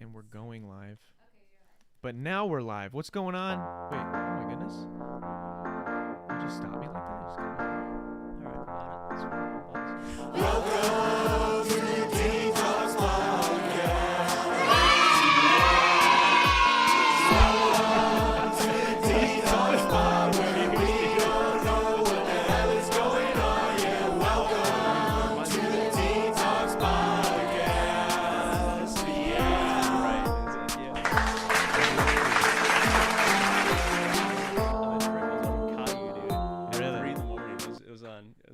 And we're going live. But now we're live. What's going on? Wait, oh my goodness. You just stop me like that? You just got me. All right, Welcome to the dtalks podcast. Welcome to the dtalks pod, where we don't know what the hell is going on. Yeah, welcome to the dtalks podcast. Yeah. Right. Really? 3 in the morning. It was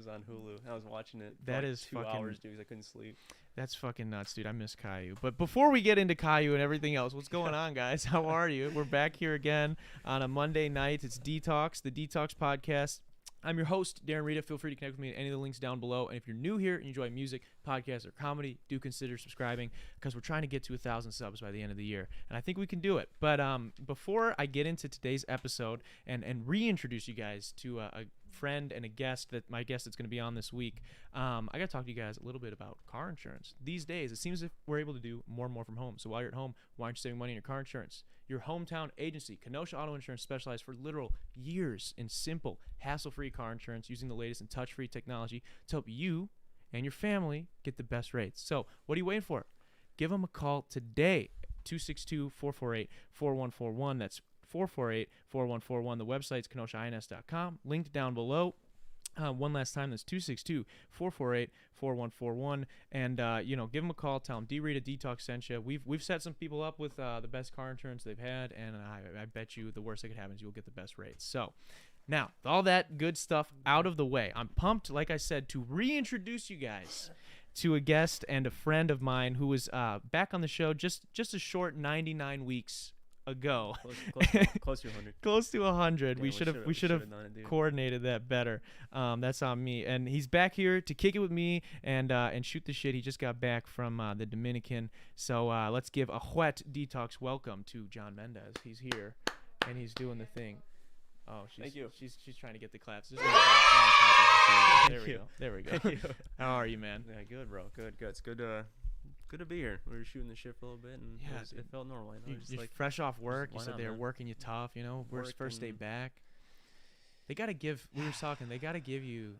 on Hulu. I was watching it. For That like is 2 fucking- hours, dude. 'Cause I couldn't sleep. That's fucking nuts, dude. I miss Caillou. But before we get into Caillou and everything else, what's going on, guys? How are you? We're back here again on a Monday night. It's dtalks, the dtalks podcast. I'm your host, Darren Rita. Feel free to connect with me at any of the links down below. And if you're new here and you enjoy music, podcasts, or comedy, do consider subscribing because we're trying to get to 1,000 subs by the end of the year. And I think we can do it. But before I get into today's episode and reintroduce you guys to a friend and a guest, my guest that's going to be on this week, I got to talk to you guys a little bit about car insurance. These days, it seems as if we're able to do more and more from home. So while you're at home, why aren't you saving money on your car insurance? Your hometown agency, Kenosha Auto Insurance, specialized for literal years in simple, hassle-free car insurance using the latest in touch-free technology to help you and your family get the best rates. So what are you waiting for? Give them a call today, 262-448-4141. That's 448-4141. The website's kenoshains.com. Linked down below. One last time, that's 262-448-4141. And, give them a call. Tell them Rita dtalks sent you. We've set some people up with the best car insurance they've had, and I bet you the worst that could happen is you'll get the best rates. So, now, with all that good stuff out of the way, I'm pumped, like I said, to reintroduce you guys to a guest and a friend of mine who was back on the show just a short 99 weeks ago. Close to 100. Close to 100. Yeah, we should have done it, dude. coordinated that better. That's on me. And he's back here to kick it with me and shoot the shit. He just got back from the Dominican. So let's give a wet dtalks welcome to John Mendez. He's here and he's doing the thing. Oh, Thank you. She's trying to get the claps. There we you. go. There we go. Thank you. How are you, man? Yeah, good, bro. Good. It's good to be here. We were shooting the shit for a little bit, and Yeah, it felt normal. You know, You're fresh off work. You why said not, they were man? working you tough. We're first day Working. back. They gotta give. We were talking. They gotta give you,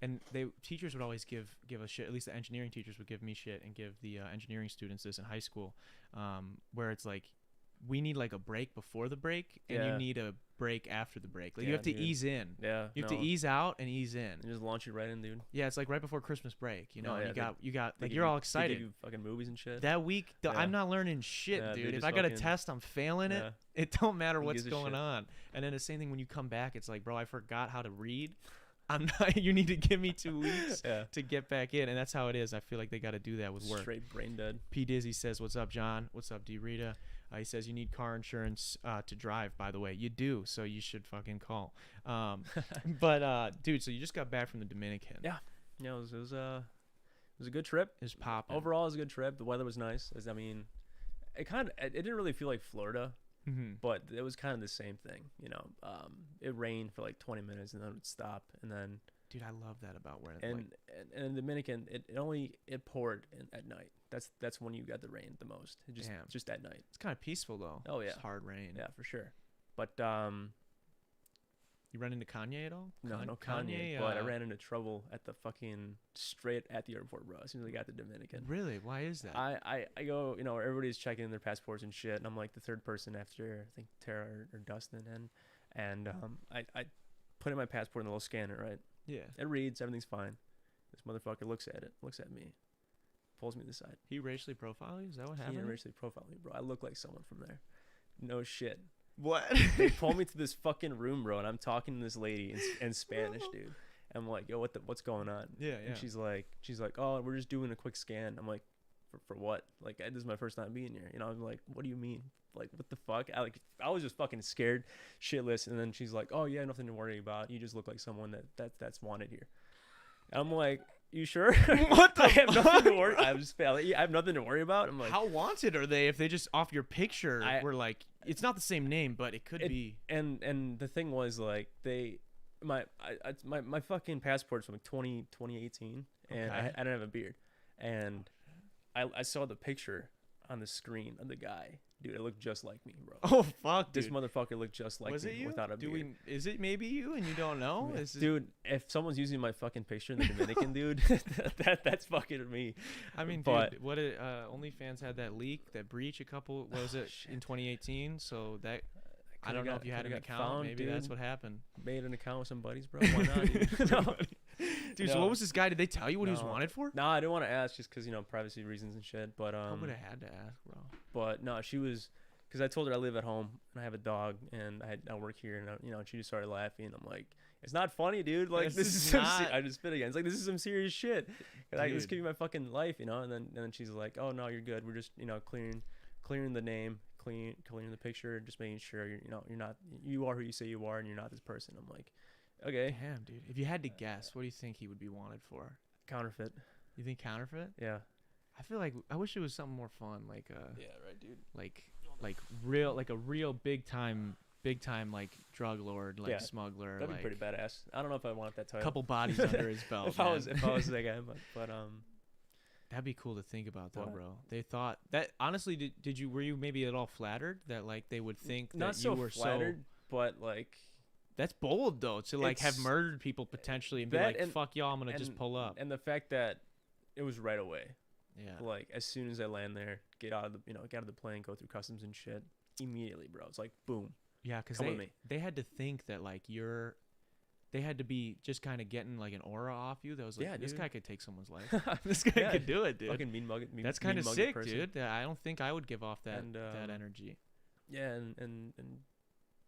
and teachers would always give us shit. At least the engineering teachers would give me shit and give the engineering students this in high school, where it's like, we need like a break before the break, and you Yeah. need a break after the break. Like you Yeah, have to dude. ease in. yeah. You have to ease out and ease in. and just launch it right in, dude. Yeah, it's like right before Christmas break. Oh, and yeah, you got They like give you're you- all they excited. give you fucking movies and shit. That week, Yeah. I'm not learning shit, Yeah, dude. they If just I got a fucking- test, I'm failing it. Yeah. It don't matter Who what's gives a going shit? on. And then the same thing when you come back, it's like, bro, I forgot how to read. I'm not. You need to give me 2 weeks Yeah. to get back in, and that's how it is. I feel like they got to do that with work. Straight brain dead. P Dizzy says, "What's up, John? What's up, D Rita?" He says you need car insurance to drive. By the way, you do, so you should fucking call. But dude, so you just got back from the Dominican. Yeah. Yeah, it was a good trip. It's popping. Overall, it was a good trip. The weather was nice. It didn't really feel like Florida, Mm-hmm. but it was kind of the same thing. It rained for like 20 minutes and then it would stop, and then Dude, I love that about where. and in the Dominican, it poured at night. That's when you got the rain the most. Damn. Just at night. it's kind of peaceful though. Oh, yeah. It's hard rain. Yeah, for sure. But You run into Kanye at all? no Kanye. But I ran into trouble at the fucking straight at the airport, bro. As soon as I got to Dominican. Really? Why is that? I go, everybody's checking their passports and shit, and I'm like the third person after I think Tara or Dustin, and I put in my passport in the little scanner, right? yeah. It reads, everything's fine. This motherfucker looks at me, pulls me to the side. He racially profiled you? Is that what He happened? didn't racially profile me, bro. I look like someone from there. No shit. What? They pull me to this fucking room, bro, and I'm talking to this lady in Spanish, dude. I'm like, yo, what's going on? Yeah. And she's like, oh, we're just doing a quick scan. I'm like, for what? Like, this is my first time being here. I'm like, what do you mean? Like, what the fuck? I was just fucking scared, shitless. And then she's like, oh yeah, nothing to worry about. You just look like someone that's wanted here. And I'm like, you sure? What the I have fuck? nothing to worry. I have nothing to worry about. I'm like, How wanted are they if they just off your picture I- were like, it's not the same name, but it could be. And the thing was, like, my fucking passport's from like 2018, and Okay. I didn't have a beard, and I saw the picture on the screen of the guy. Dude, it looked just like me, bro. Oh fuck, This dude. motherfucker looked just like Was me it you? without a beard. Is it maybe you and you don't know? Dude, if someone's using my fucking picture in the Dominican, dude, that's fucking me. I mean, but- dude, OnlyFans had that leak, that breach a couple, what was it, in 2018? So that, I don't know if you had an account. Maybe that's what happened. Made an account with some buddies, bro. Why not, dude? No. Dude, so No. what was this guy? Did they tell you what he was No. wanted for? No, I didn't want to ask just because, privacy reasons and shit. But, I would have had to ask, bro. But no, she was, because I told her I live at home and I have a dog and I work here and, she just started laughing. I'm like, it's not funny, dude. Like, this is some I just spit again. It's like, this is some serious shit. Like, this could be my fucking life, And then she's like, oh, no, you're good. We're just, clearing the name, clearing the picture, just making sure you are who you say you are and you're not this person. I'm like, okay. Damn, dude. If you had to guess, what do you think he would be wanted for? Counterfeit. You think counterfeit? Yeah. I feel like I wish it was something more fun, like Yeah, right, dude. like a real big time like drug lord, like Yeah, smuggler, That'd like be pretty badass. I don't know if I want that title. couple bodies under his belt. if I was that guy, but that'd be cool to think about though, What? bro. They thought that honestly, were you maybe at all flattered that like they would think that not you so were flattered, but like that's bold though, to like have It's- murdered people potentially and be that like, and- fuck y'all, I'm gonna just pull up. and the fact that it was right away. Yeah. Like as soon as I land there, get out of the plane, go through customs and shit, immediately, bro. It's like boom. Yeah, because Come with me. they had to think that like they had to be just kind of getting like an aura off you that was like, Yeah, this dude. guy could take someone's life. This guy Yeah, could do it, dude. Fucking mean mugging. That's kind of sick, person. dude. I don't think I would give off that And, that energy. Yeah, and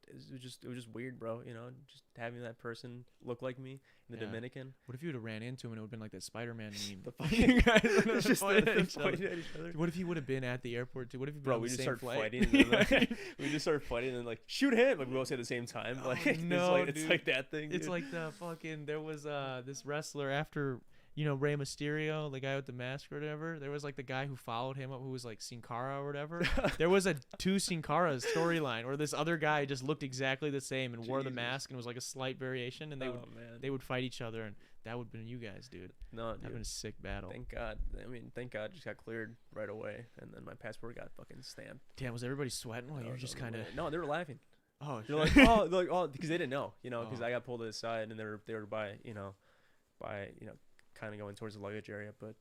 it was just weird, bro. Just having that person look like me in the Yeah. Dominican. What if you would have ran into him and it would have been like that Spider-Man meme? The fucking guys It's just pointing at them each other. pointing at each other. What if he would have been at the airport too? What if he Bro, been we on the just same start flight? fighting. And then, like, we just start fighting and like shoot him. Like we all say at the same time. Oh, Like no, it's dude. like that thing. It's dude. like the fucking there was this wrestler after Rey Mysterio, the guy with the mask or whatever. There was like the guy who followed him up who was like Sin Cara or whatever. There was a two Sin Caras storyline where this other guy just looked exactly the same and wore the Jesus. mask and was like a slight variation, and man. they would fight each other, and that would have been you guys, dude. No, That'd dude. been a sick battle. Thank God. Thank God, just got cleared right away, and then my passport got fucking stamped. Damn, was everybody sweating while you were just kind of? No, they were laughing. Oh, They're like, shit. oh, because they didn't know, because Oh. I got pulled to the side, and they were by, kind of going towards the luggage area, but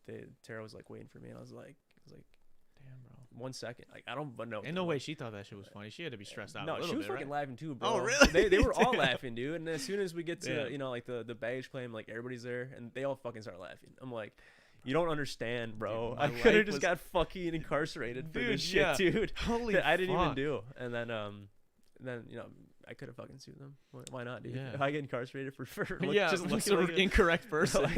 Tara was like waiting for me, and I was like, Damn, bro. 1 second, like I don't know. Ain't no way she thought that shit was funny. She had to be stressed out. No, a little she was bit, fucking right? laughing too, bro. Oh, really? They were all laughing, dude. And as soon as we get to Yeah. like the baggage claim, like everybody's there, and they all fucking start laughing. I'm like, you don't understand, bro. Dude, I my could have life just was- got fucking incarcerated for Dude, this yeah. shit, dude. Holy That I didn't even fuck. do. And then I could have fucking sued them. Why not, dude? Yeah. If I get incarcerated for Yeah, just looking sort of like incorrect a, person.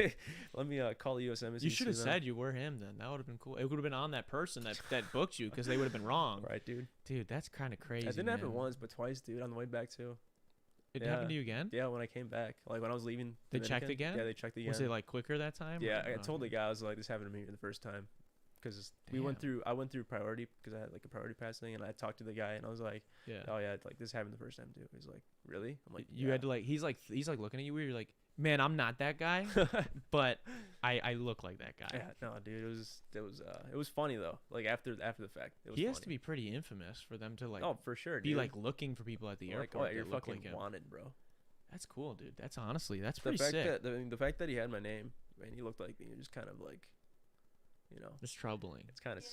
let me call the U.S. Embassy. You and should have sue them. said you were him then. That would have been cool. It would have been on that person that booked you because they would have been wrong. Right, dude. Dude, that's kind of crazy. That didn't happen man. once, but twice, dude. On the way back too. It Yeah. happened to you again? Yeah, when I came back, like when I was leaving. They Dominican, checked again? Yeah, they checked again. Was it like quicker that time? Yeah, or- I told the guy, I was like, this happened to me the first time, because I went through priority because I had like a priority pass thing, and I talked to the guy, and I was like, Yeah. oh yeah, like this happened the first time too. He's like, really? I'm like, You had to like he's like looking at you weird. You're like, man, I'm not that guy, but I look like that guy. yeah, no, dude, it was funny though. Like after the fact, it was He has funny. to be pretty infamous for them to like Oh, for sure, be dude. like looking for people at the Like, airport. oh, you're that look fucking like him. wanted, bro. That's cool, dude. That's honestly that's The pretty fact sick. that the fact that he had my name, man, he looked like me. Just kind of like, It's troubling. it's kind of,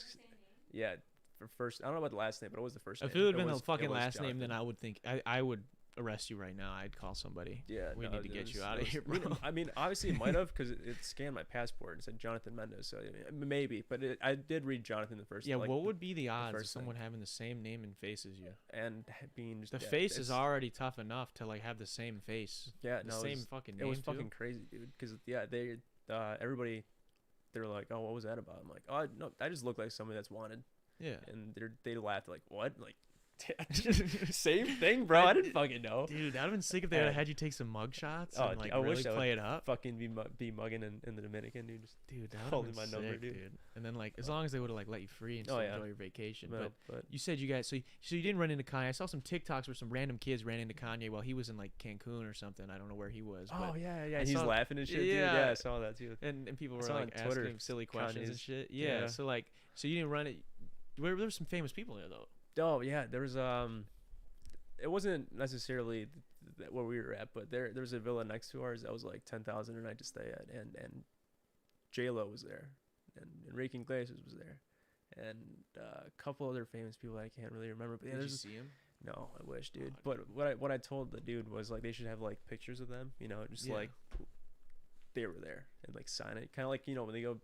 yeah. For first, I don't know about the last name, but it was the first name. If it would have been was- the fucking was last name, then Jonathan. I would think I would arrest you right now. I'd call somebody. Yeah, We no, need to it get you was- out it of was- here, I mean, bro. I mean, obviously it might have because it scanned my passport and said Jonathan Mendez. So I mean, maybe, but I did read Jonathan the first. Yeah, like, what would be the odds of first thing. someone having the same name and face as you? and being just The yeah, face is it's- already tough enough to like have the same face. yeah, The no, same it was, fucking it name was too. fucking crazy, dude. Because yeah, they everybody, they're like, oh, what was that about? I'm like, oh no, I just look like somebody that's wanted, Yeah. and they laughed like, what, like. Same thing, bro. I didn't fucking know. Dude, that'd have been sick if they Yeah. had you take some mug shots Oh, and like I really wish I would play it up. Fucking be mugging in the Dominican, dude. Just Dude, that would holding have been my number, sick, dude. dude. And then like as long as they would have like let you free and Oh, still yeah. enjoy your vacation. no, But but you said you guys so you didn't run into Kanye. I saw some TikToks where some random kids ran into Kanye while he was in like Cancun or something. I don't know where he was. oh But yeah, I he's saw- laughing and shit, dude. yeah. Yeah, I saw that too. and people I were saw like on asking Twitter, him silly questions and Kanye's- shit. Yeah. yeah. So like so you didn't run it. There were some famous people there though. Oh yeah, there was it wasn't necessarily where we were at, but there's a villa next to ours that was like 10,000 a night to stay at, and J-Lo was there, and Enrique Iglesias was there, and a couple other famous people I can't really remember. But yeah, Did you there's see him? no, I wish, dude. Oh, But what I told the dude was like they should have like pictures of them, you know, just Yeah. like they were there and like sign it, kind of like, you know, when they go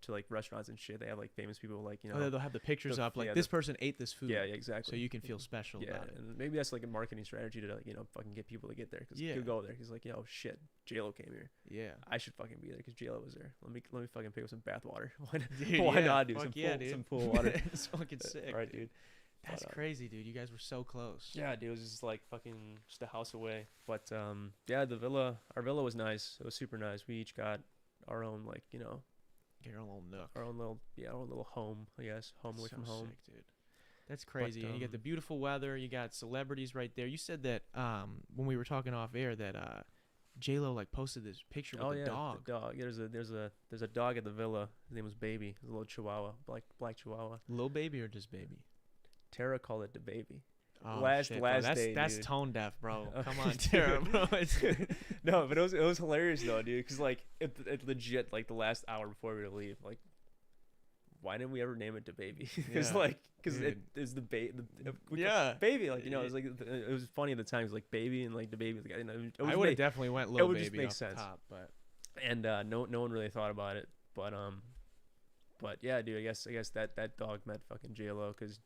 to like restaurants and shit, they have like famous people like, you know. Oh, they'll have the pictures up like yeah, this person ate this food. Yeah, exactly. So you can feel special Yeah, about it. and maybe that's like a marketing strategy to like, you know, fucking get people to get there, because Yeah. he'll go there. He's like, yo, shit, J-Lo came here. Yeah. I should fucking be there because J-Lo was there. Let me fucking pick up some bath water. Why, Dude, why yeah, not, dude? fuck Some yeah, pool, dude. some pool water. It's fucking sick. Right, dude. That's But, crazy, dude. You guys were so close. Yeah, dude, it was just like fucking just a house away. But yeah, our villa was nice. It was super nice. We each got our own, like, you know, Get your own little nook. our own little home, I guess, home away So from home. sick, dude. That's crazy. And you got the beautiful weather. You got celebrities right there. You said that when we were talking off air that J-Lo like posted this picture with the dog. The dog. Yeah, there's a dog at the villa. His name was Baby. It was a little Chihuahua, black Chihuahua. Little baby or just baby? Tara called it the baby. Oh, Last shit, bro. day, That's dude. tone deaf, bro. Oh, Come on, dude. Tara, bro. No, but it was hilarious though, dude. Because like it legit, like the last hour before we were to leave, like, why didn't we ever name it the baby? Because Yeah, like, because it dude. is the baby. Yeah. Baby. Like, you know, it was like it was funny at the time. It was like baby and like the baby. Like, you know, it I was would have definitely went little would baby just make off sense. the top, but and no one really thought about it. But yeah, dude. I guess that dog meant fucking J-Lo, because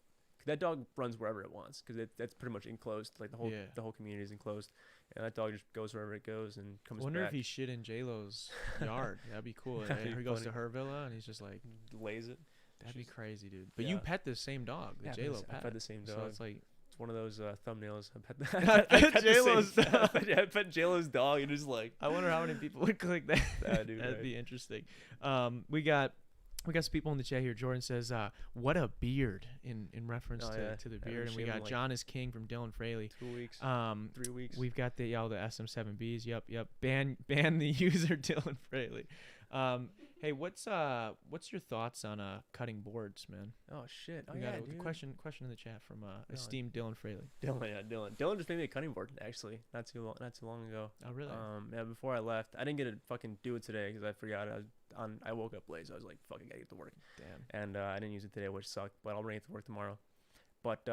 that dog runs wherever it wants, because that's pretty much enclosed. Like the whole community is enclosed, and that dog just goes wherever it goes and comes I wonder back. if he shit in J-Lo's yard. That'd be cool. That'd be He goes to funny. her villa and he's just like, lays it. that'd be Just- crazy, dude. But you yeah. pet the same dog, the Yeah, J-Lo I pet. pet the same dog. So it's like, It's one of those thumbnails. I pet J-Lo's dog. I pet J-Lo's dog, and just like, I wonder how many people would click that. Yeah, dude, That'd right. be interesting. We got some people in the chat here. Jordan says, "What a beard!" in reference Oh, to, yeah. to the I've beard, been and we shaving, got like, John is King from Dylan Fraley. 2 weeks, 3 weeks. We've got the SM7Bs. Yep. Ban the user Dylan Fraley. Hey, what's your thoughts on cutting boards, man? Oh shit! Oh We yeah, got a dude. question in the chat from esteemed Dylan Fraley. Dylan just made me a cutting board actually, not too long ago. Oh, really? Yeah, before I left, I didn't get to fucking do it today because I forgot. I woke up late, so I was like, "Fucking gotta get to work." Damn. And I didn't use it today, which sucked. But I'll bring it to work tomorrow. But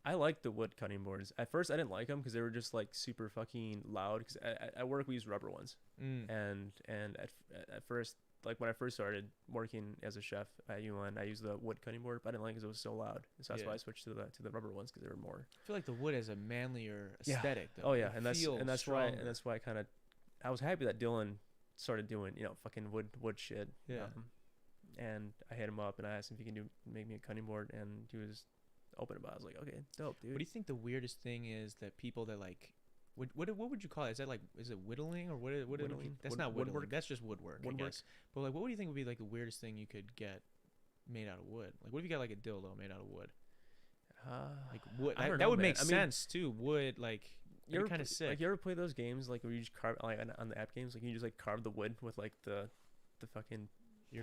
I like the wood cutting boards. At first, I didn't like them because they were just like super fucking loud. Because at work we use rubber ones, and at first, like when I first started working as a chef at UN, I used the wood cutting board, but I didn't like it because it was so loud. So that's why I switched to the rubber ones because they were more. I feel like the wood has a manlier aesthetic. Though. Oh yeah, It and that's feels why stronger. I was happy that Dylan started doing, you know, fucking wood shit. Yeah. And I hit him up and I asked him if he can make me a cutting board, and he was open about it. I was like, okay, dope, dude. What do you think the weirdest thing is that people that like, what would you call it? Is it whittling or what? Whittling? That's Wood- not whittling. woodwork? That's just woodwork. I Woodwork? guess. But like, what would you think would be like the weirdest thing you could get made out of wood? Like, what if you got like a dildo made out of wood? Like wood. I don't That know, would man. make I mean, sense too. Wood, like, you ever kind of sick. Like, you ever play those games like where you just carve, like on the app games, like you just like carve the wood with like the fucking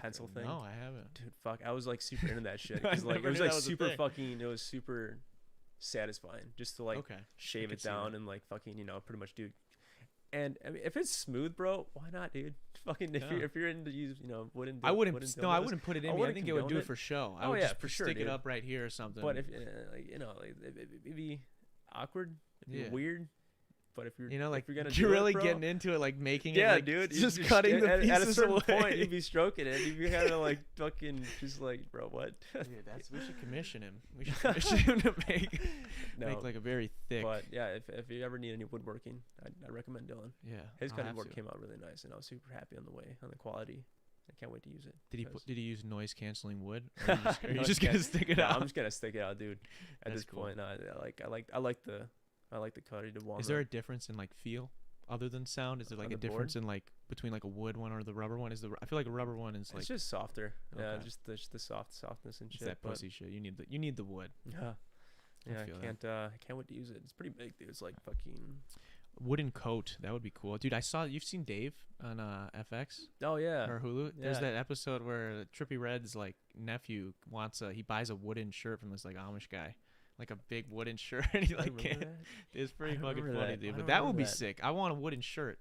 pencil thing? No, I haven't. Dude, fuck, I was like super into that shit I because like it never was knew like that was a super thing. fucking, it was super satisfying just to like Okay. shave could it see down that. and like fucking, you know, pretty much do. And I mean, if it's smooth, bro, why not, dude? Fucking if Yeah. you're into use, you know, wooden. I wouldn't. wooden No, I dildos. wouldn't put it in I me. I wouldn't think it would do condone it for show. I Oh, would yeah, just for sure, stick it dude. up right here or something. But if like, you know, like it'd be awkward, it'd be Yeah. weird. But if you're, you know, like if you're gonna you're do really it, bro, getting into it, like making it, yeah, like, dude, you just cutting the pieces at a certain away. point, you'd be stroking it. You'd be kind of like fucking, just like, bro, what? Dude, we should commission him. We should commission him to make No, like a very thick. but yeah, if you ever need any woodworking, I recommend Dylan. Yeah, His I'll cutting have board to. came out really nice, and I was super happy on the quality. I can't wait to use it. Did he use noise canceling wood? Or are you Noise just gonna can- stick it No, out? I'm just gonna stick it out, dude. At That's this cool. point, no, I like the cutting to walnut. Is there a difference in like feel other than sound? Is there like On a the board? difference in like between like a wood one or the rubber one? I feel like a rubber one is like It's just softer. Yeah, Okay. just the softness and it's shit. that but- pussy shit. You need the wood. Yeah. I Yeah, feel I that. can't wait to use it. It's pretty big, dude. It's like fucking wooden coat. That would be cool, dude. You've seen Dave on FX Oh yeah. or Hulu. There's Yeah. that episode where Trippie Redd's like nephew he buys a wooden shirt from this like Amish guy, like a big wooden shirt, and he I like remember can't. that. It's pretty I don't fucking remember funny, that. dude. I But don't that would remember be that. sick. I want a wooden shirt.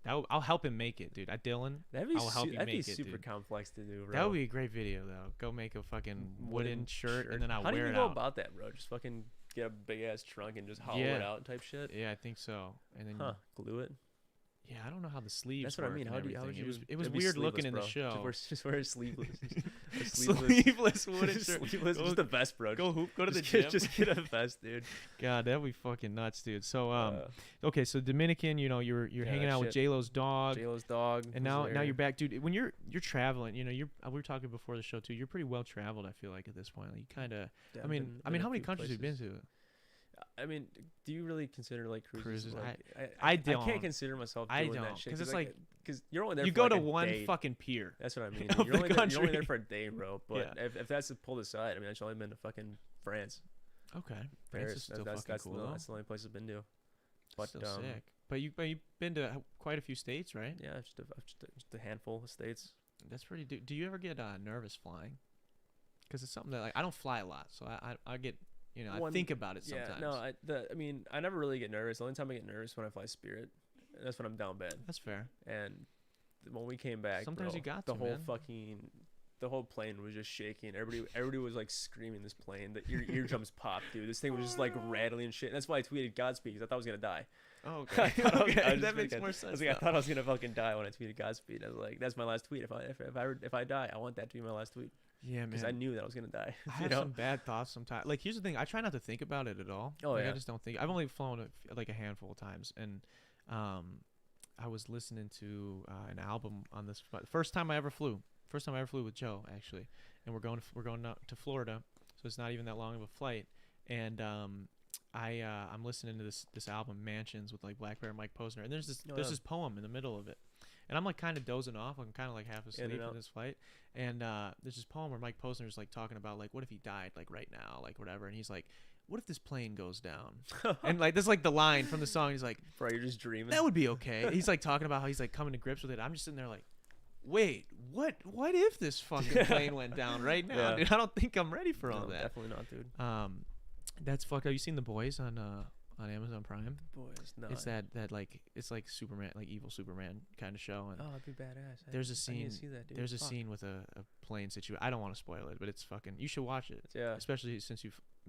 I'll help him make it, dude. Dylan. That'd be I'll help you that'd be make it, super dude. complex to do, bro. That would be a great video though. Go make a fucking wooden shirt, and then I'll How do wear you it go out. about that, bro? Just fucking get a big ass trunk and just hollow it Yeah. out type shit. Yeah, I think so. And then Glue it. yeah, I don't know how the sleeves. That's what I work mean. and How would everything. you? It was it'd be weird looking in the sleeveless, bro. show. Just wear a sleeveless. A Sleeveless wooden shirt. Sleeveless is the best, bro. Go hoop. Go to the Just gym. just get a vest, dude. God, that'd be fucking nuts, dude. So okay, so Dominican, you're Yeah, hanging out with shit. J-Lo's dog, J-Lo's dog. and was now there. you're back, dude. When you're traveling, we were talking before the show too. You're pretty well traveled, I feel like at this point. Like, you kind of. Yeah, I I've mean, been how a many few countries have you been places. to? I mean, do you really consider like cruises? Cruises, Like, I I don't. can't consider myself I doing don't, that shit 'cause it's like because you're only there. You for go like to a one day. fucking pier. That's what I mean. of You're only, the there, you're only there country. for a day, bro. But if that's pulled aside, I mean, I've only been to fucking France. Okay, France Paris. is still that's fucking cool. though. that's the only place I've been to. But Still sick. But you've been to quite a few states, right? yeah, just a handful of states. That's pretty. Do you ever get nervous flying? Because it's something that like I don't fly a lot, so I get I think about it sometimes. Yeah, no, I mean, I never really get nervous. The only time I get nervous when I fly Spirit, and that's when I'm down bad. That's fair. And when we came back, Sometimes bro, you got the to, whole man. the whole plane was just shaking. Everybody was like screaming. This plane, the eardrums popped, dude. This thing was just like rattling and shit. And that's why I tweeted Godspeed, because I thought I was gonna die. Oh, I okay. thought I was Okay, just that makes thinking- more I sense. was like, I now. thought I was gonna fucking die when I tweeted Godspeed. I was like, that's my last tweet. If I die, I want that to be my last tweet, Yeah, because man. I knew that I was gonna die. I you have know? some bad thoughts sometimes. Like, here's the thing: I try not to think about it at all. Oh, like, yeah. I just don't think. I've only flown like a handful of times, and I was listening to an album on this first time I ever flew with Joe actually, and we're going out to Florida, so it's not even that long of a flight, and I'm listening to this album Mansions with like Black Bear and Mike Posner, and there's this poem in the middle of it, and I'm like kind of dozing off. I'm kind of like half asleep in this flight, and there's this poem where Mike Posner's like talking about like what if he died like right now, like whatever, and he's like, what if this plane goes down? And like this is like the line from the song. He's like, Bro, you're just dreaming. that would be okay. He's like talking about how he's like coming to grips with it. I'm just sitting there like, wait, what if this fucking plane went down right now, Yeah. dude? I don't think I'm ready for all No, that. definitely not, dude. That's fucked. Have you seen The Boys on Amazon Prime? Boys, no. It's that like it's like Superman, like evil Superman kind of show, and Oh, that'd be badass. there's a I need scene. to see that, dude. There's a Fuck. scene with a plane situation. I don't want to spoil it, but it's fucking. You should watch it, Yeah. especially since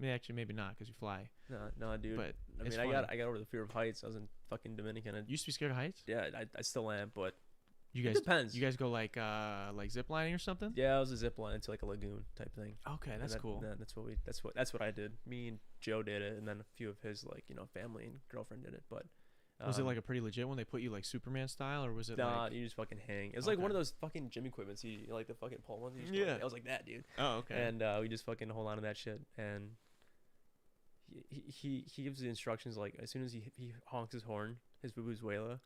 actually maybe not because you fly. No, dude. But I it's mean, funny. I got over the fear of heights. I was in fucking Dominican. And You used to be scared of heights. yeah, I still am, but You it guys depends. You guys go like zip lining or something? Yeah, I was a zip line to like a lagoon type thing. Okay, And that's cool. That's what I did. Me and Joe did it, and then a few of his like family and girlfriend did it. But Was it like a pretty legit one? They put you like Superman style, or was it nah, like? you just fucking hang. It was like one Okay. of those fucking gym equipments. You like the fucking pole ones. You just Yeah. I was like that, dude. Oh, okay. And we just fucking hold on to that shit. And he gives the instructions like as soon as he honks his horn, his vuvuzuela,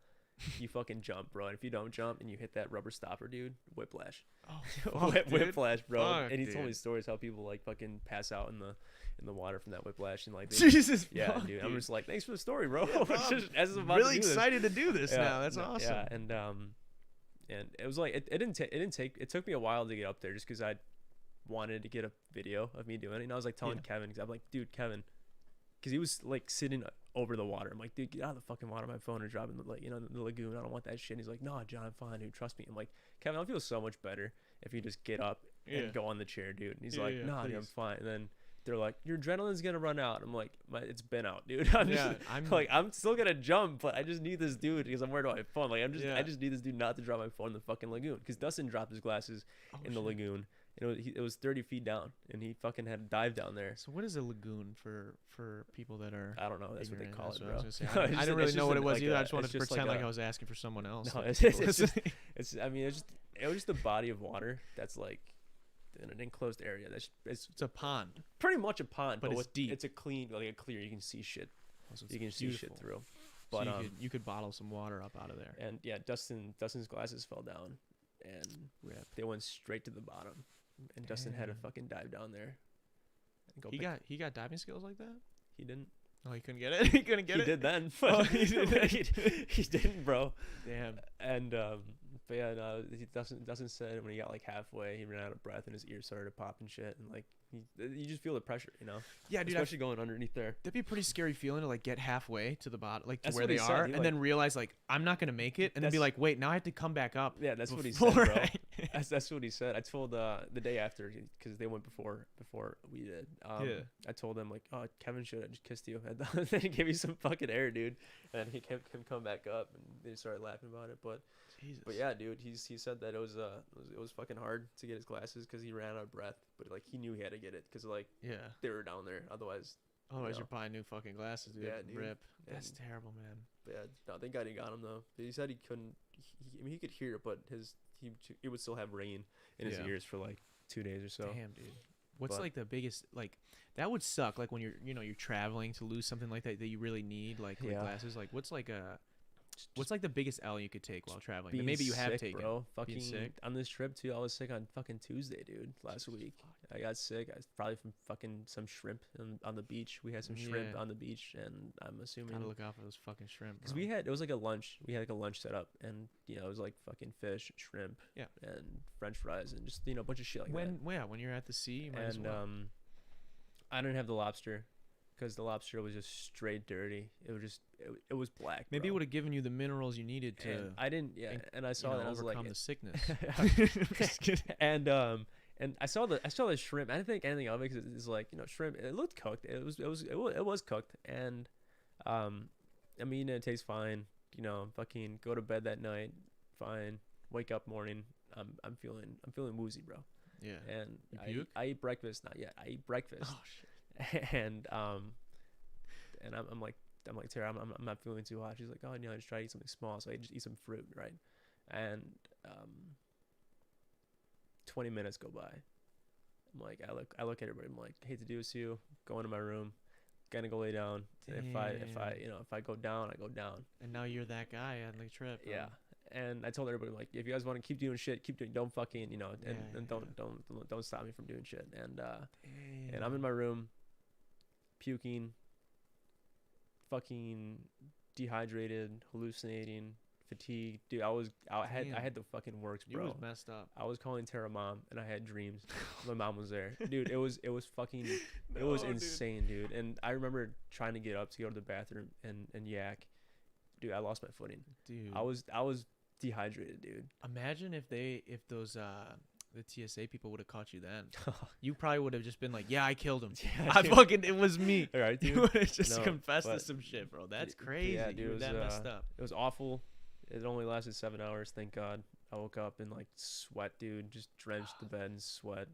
you fucking jump, bro. And if you don't jump and you hit that rubber stopper, dude, whiplash. Oh, fuck, dude. Whiplash, bro. Fuck, and he told me dude. stories how people like fucking pass out in the water from that whiplash and like Jesus. yeah, fuck, dude. I'm just like, thanks for the story, bro. Just, as I'm about really to do this. excited to do this Yeah, now. That's no, awesome. Yeah, and it was like it took me a while to get up there just because I wanted to get a video of me doing it. And I was like telling Yeah. Kevin, because I'm like, dude, Kevin, because he was like sitting over the water. I'm like, dude, get out of the fucking water. My phone is dropping the lagoon. I don't want that shit. And he's like, no, John, I'm fine, dude. Trust me. I'm like, Kevin, I feel so much better if you just get up Yeah. and go on the chair, dude. And he's Yeah, like, yeah, nah, dude, I'm please. fine. And then they're like, your adrenaline's gonna run out. I'm like, it's been out, dude. I'm Yeah, just I'm- like, I'm still gonna jump, but I just need this dude because I'm worried about my phone. Like, Yeah. I just need this dude not to drop my phone in the fucking lagoon because Dustin dropped his glasses Oh, in the shit. lagoon. And it was 30 feet down, and he fucking had to dive down there. So what is a lagoon for people that are? I don't know. That's what they ignorant? call That's it, what bro. I was gonna say. No, I it's didn't just- really it's know just what it an- was like either. I a- just wanted it's to just pretend like like a- I was asking for someone else. No, like it's people just listening. I mean, it was just a body of water that's like in an enclosed area. It's It's a pond. pretty much a pond, But it's with- deep. It's a clear. You can see shit. So it's You can see shit beautiful. through. So But you could bottle some water up out of there. and yeah, Dustin's glasses fell down, and Rip. they went straight to the bottom, and Dustin had to Damn. fucking dive down there. And go He pick- got diving skills like that. he didn't. Oh, he couldn't get it. He couldn't get He it. did then. Oh, he did. he didn't, bro. Damn. And but yeah, no, he doesn't said when he got like halfway, he ran out of breath and his ears started to pop and shit, and like you just feel the pressure, you know. Yeah, dude. Especially going underneath there. That'd be a pretty scary feeling to like get halfway to the bottom, like to That's where what they he said. are, He, and like- then realize like I'm not gonna make it, and then be That's- like, wait, now I have to come back up. Yeah, that's what he said, before bro. I- That's what he said. I told the day after, because they went before we did. Yeah. I told him like, oh, Kevin should have just kissed you, and then he gave me some fucking air, dude. And he kept him come back up, and they started laughing about it. Jesus. But yeah, dude, he said that it was fucking hard to get his glasses because he ran out of breath, but like he knew he had to get it because like Yeah. they were down there. Otherwise, Otherwise, know. you're buying new fucking glasses, dude. Yeah, dude. Rip. That's And- terrible, man. but yeah, no, thank God he got him though. He said he couldn't. I mean, he could hear it, but he would still have rain in his Yeah. ears for like 2 days or so. Damn, dude. What's But- like the biggest like that would suck like when you're traveling to lose something like that you really need like Yeah. glasses like what's like Just the biggest L you could take while traveling that being maybe you have sick, taken. bro. Fucking sick? on this trip too. I was sick on fucking Tuesday, dude. Last Jesus week, fuck. I got sick. I was probably from fucking some shrimp on the beach. We had some shrimp Yeah. on the beach, and I'm assuming Gotta look out for those fucking shrimp. because bro. it was like a lunch. We had like a lunch set up, and it was like fucking fish, shrimp, Yeah. and French fries, and just a bunch of shit like when when you're at the sea, you might that. as And well. I didn't have the lobster because the lobster was just straight dirty. It was just it was black. Maybe it bro. would have given you the minerals you needed to And I didn't. Yeah, and, and I saw that. I was overcome like, the sickness. Just kidding. And I saw the shrimp. I didn't think anything of it because it's like shrimp. It looked cooked. It was cooked. And I'm eating it. It tastes fine. Fucking go to bed that night. Fine. Wake up morning. I'm feeling woozy, bro. Yeah. And You puke? I eat breakfast. Not yet. I eat breakfast. Oh shit. And I'm like Tara, I'm not feeling too hot. She's like, oh, just try to eat something small. So I just eat some fruit, right? And 20 minutes go by. I'm like, I look at everybody. I'm like, hate to do this to you. Go into my room. Gonna go lay down. And if I go down, I go down. And now you're that guy on the trip. bro. Yeah. And I told everybody, like, if you guys want to keep doing shit, keep doing. Don't fucking, and Yeah, don't stop me from doing shit. And Damn. I'm in my room, puking, fucking dehydrated, hallucinating, fatigued. Dude, I had the fucking works, You bro. was messed up. I was calling Tara mom, and I had dreams. My mom was there, dude. It was fucking, it was No, dude. insane, dude. And I remember trying to get up to go to the bathroom and yak. Dude, I lost my footing. Dude. I was dehydrated, dude. Imagine if those the TSA people would have caught you then. You probably would have just been like, "Yeah, I killed him. Yeah, It was me." All right, You dude. would have just No, confessed to but- some shit, bro. That's Yeah, crazy. dude, You it were was, that messed up. It was awful. It only lasted 7 hours, thank God. I woke up in like sweat, dude. Just drenched the bed in sweat.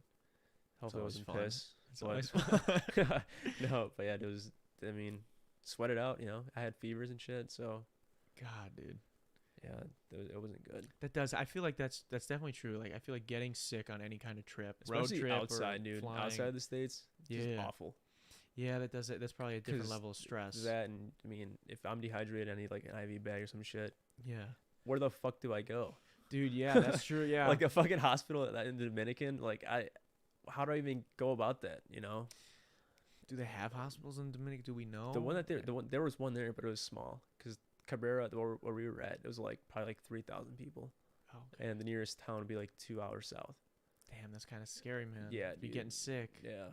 Hopefully it always wasn't fun. piss. It's but- always fun. No, but yeah, it was. I mean, sweat it out. I had fevers and shit. So God, dude. yeah, it wasn't good. That does. I feel like that's definitely true. Like I feel like getting sick on any kind of trip, road Especially trip outside, or dude. flying, Outside the states, just Yeah. awful. Yeah, that does it. That's probably a different 'Cause level of stress. That and I mean, if I'm dehydrated, I need like an IV bag or some shit. Yeah. Where the fuck do I go? Dude, yeah, that's true. Yeah. Like a fucking hospital in the Dominican. Like how do I even go about that? do they have hospitals in Dominican? Do we know? The one that there was one there, but it was small because Cabrera, where we were at, it was like probably like 3,000 people, Oh, okay. and the nearest town would be like 2 hours south. Damn, that's kind of scary, man. Yeah, Be dude. getting sick. Yeah.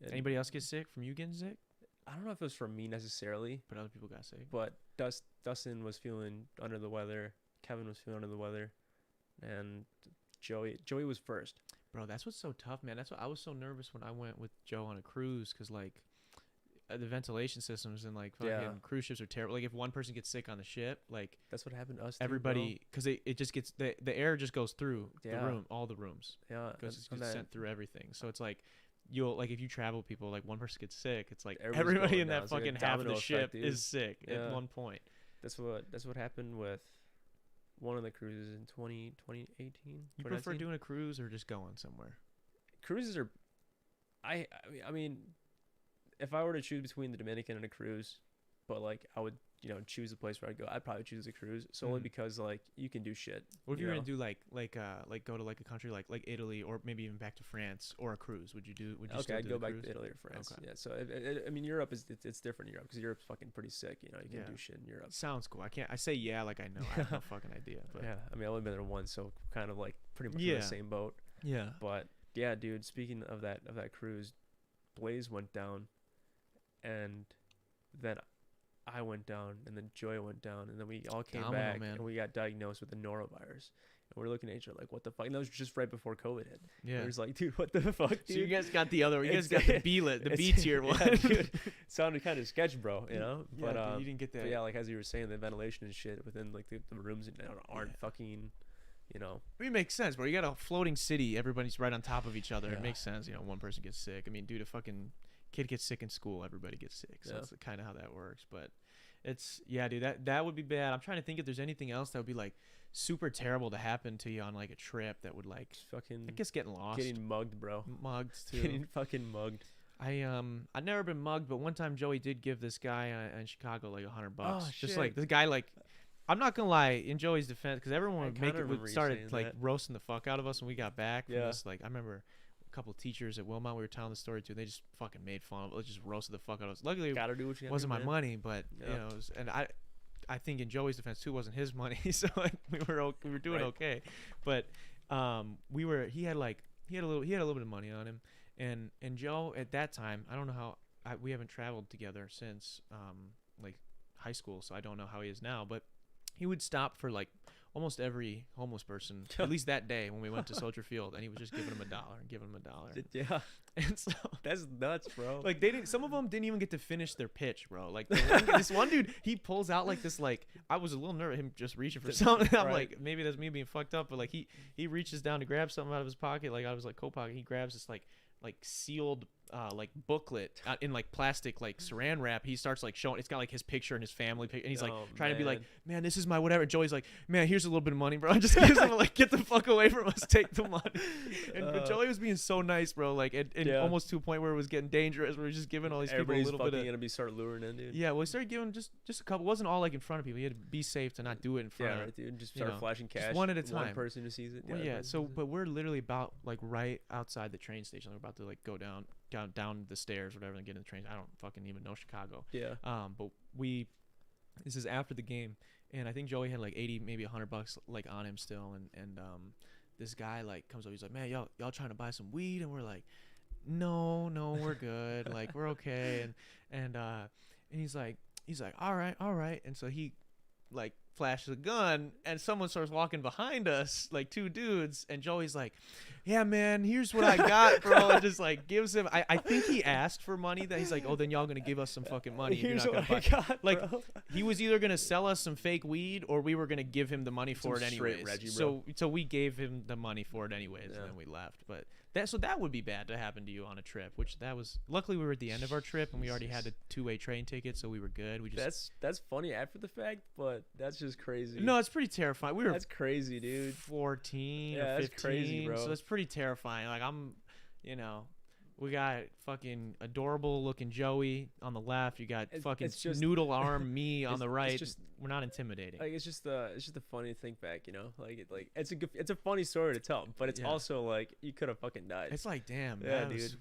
And Anybody else get sick from you getting sick? I don't know if it was from me necessarily, But other people got sick. but Dustin was feeling under the weather. Kevin was feeling under the weather, and Joey was first. Bro, that's what's so tough, man. That's what I was so nervous when I went with Joe on a cruise because like the ventilation systems and like fucking Yeah. cruise ships are terrible. Like if one person gets sick on the ship, like That's what happened to us. Too, bro. everybody, because it just gets the air just goes through the Yeah. room, all the rooms. Yeah, Gets and that- sent through everything. So it's like you'll like if you travel with people, like one person gets sick, it's like Everybody's everybody going in down. that It's like a fucking half of domino the ship effect, dude. is sick Yeah. at one point. That's what happened with one of the cruises in 2018. You prefer 2019? doing a cruise or just going somewhere? Cruises are I mean if I were to choose between the Dominican and a cruise, but like I would choose a place where I'd go, I'd probably choose a cruise solely Mhm. because like you can do shit. What if you were know? gonna do like go to like a country like Italy or maybe even back to France or a cruise? Would you Okay, still I'd do go the back cruise? to Italy or France. Okay. Yeah, so I mean, Europe it's different in Europe because Europe's fucking pretty sick. You can Yeah. do shit in Europe. Sounds cool. I say yeah like I know. I have no fucking idea. But Yeah, I mean, I've only been there once, so kind of like pretty much in Yeah. the same boat. yeah. But yeah, dude. Speaking of that cruise, Blaze went down, and then I went down, and then Joy went down, and then we all came Domino, back, man. and we got diagnosed with the norovirus. And we're looking at each other like, what the fuck? And that was just right before COVID hit. Yeah. It was like, dude, what the fuck, dude? So you guys got the other. You guys It's- got the the B tier one. Yeah, dude. It sounded kind of sketch, bro. But you didn't get that. But yeah, like as you were saying, the ventilation and shit within like the rooms aren't Yeah. fucking, I mean, it makes sense, bro. You got a floating city. Everybody's right on top of each other. It Yeah. makes sense. One person gets sick. I mean, dude, a fucking kid gets sick in school, everybody gets sick. So Yeah. that's kind of how that works. But dude, that would be bad. I'm trying to think if there's anything else that would be like super terrible to happen to you on like a trip that would like, just fucking I guess, getting lost, getting mugged, bro. mugged too. Getting fucking mugged. I've never been mugged, but one time Joey did give this guy in Chicago like $100. Oh, Just shit. like the guy, like, I'm not gonna lie, in Joey's defense, because everyone I would kinda remember you started saying like that. roasting the fuck out of us when we got back. From Yeah. this, like I remember a couple of teachers at Wilmot, we were telling the story to, they just fucking made fun of us, just roasted the fuck out of us. Luckily, Gotta do what you it gotta wasn't do, my man. money, but Yeah. it was, and I think in Joey's defense too, it wasn't his money, so like we were doing Right. okay, but he had a little bit of money on him, and Joe at that time, I don't know how we haven't traveled together since like high school, so I don't know how he is now, but he would stop for like almost every homeless person, at least that day when we went to Soldier Field, and he was just giving him $1 and giving him $1. Yeah, And so that's nuts, bro. like some of them didn't even get to finish their pitch, bro. Like this one dude, he pulls out like this, like I was a little nervous him just reaching for something. I'm Right. like, maybe that's me being fucked up, but like he reaches down to grab something out of his pocket, like out of his like coat pocket. He grabs this like sealed like booklet in like plastic like saran wrap. He starts like showing, it's got like his picture and his family and he's like Oh, trying to be like, man. man, this is my whatever. Joey's like, man, here's a little bit of money, bro. Just gives him like, get the fuck away from us, take the money. And but Joey was being so nice, bro, like and Yeah. almost to a point where it was getting dangerous. We were just giving all these people a Everybody's little fucking bit of, gonna be start luring in, dude. yeah, well, we started giving just a couple. It wasn't all like in front of people. You had to be safe to not do it in front Yeah, of right, dude. Just you start know, flashing just cash. one at a One time. person who sees it. Well, the yeah, other person so sees it. but we're literally about like right outside the train station. We're about to like go down the stairs, whatever, and get in the train. I don't fucking even know Chicago. Yeah. But this is after the game, and I think Joey had like 80, maybe $100 like on him still, and this guy like comes up, he's like, man, y'all trying to buy some weed? And we're like, no, we're good, like we're okay, and he's like, all right, and so he like flashes a gun, and someone starts walking behind us, like two dudes, and Joey's like, yeah, man, here's what I got, bro, and just like gives him, I think he asked for money, that he's like, oh, then y'all gonna give us some fucking money, and you're Here's not gonna what buy. I got, Like, bro. He was either gonna sell us some fake weed, or we were gonna give him the money for Some it straight anyways. Reggie, so we gave him the money for it anyways, Yeah. and then we left. But that would be bad to happen to you on a trip. Which that was, luckily we were at the end of our trip, and we already had a two-way train ticket, so we were good. We just That's funny after the fact, but that's just crazy. no, it's pretty terrifying. We were That's crazy, dude. 14 Yeah, or that's 15, crazy, bro. so it's pretty terrifying. Like we got fucking adorable looking Joey on the left. You got fucking it's just- noodle arm me on it's- the it's right. just- We're not intimidating. Like it's just a funny to think back, you know. Like it's a funny story to tell, but it's Yeah. also like you could have fucking died. It's like, damn, Yeah, that was- dude.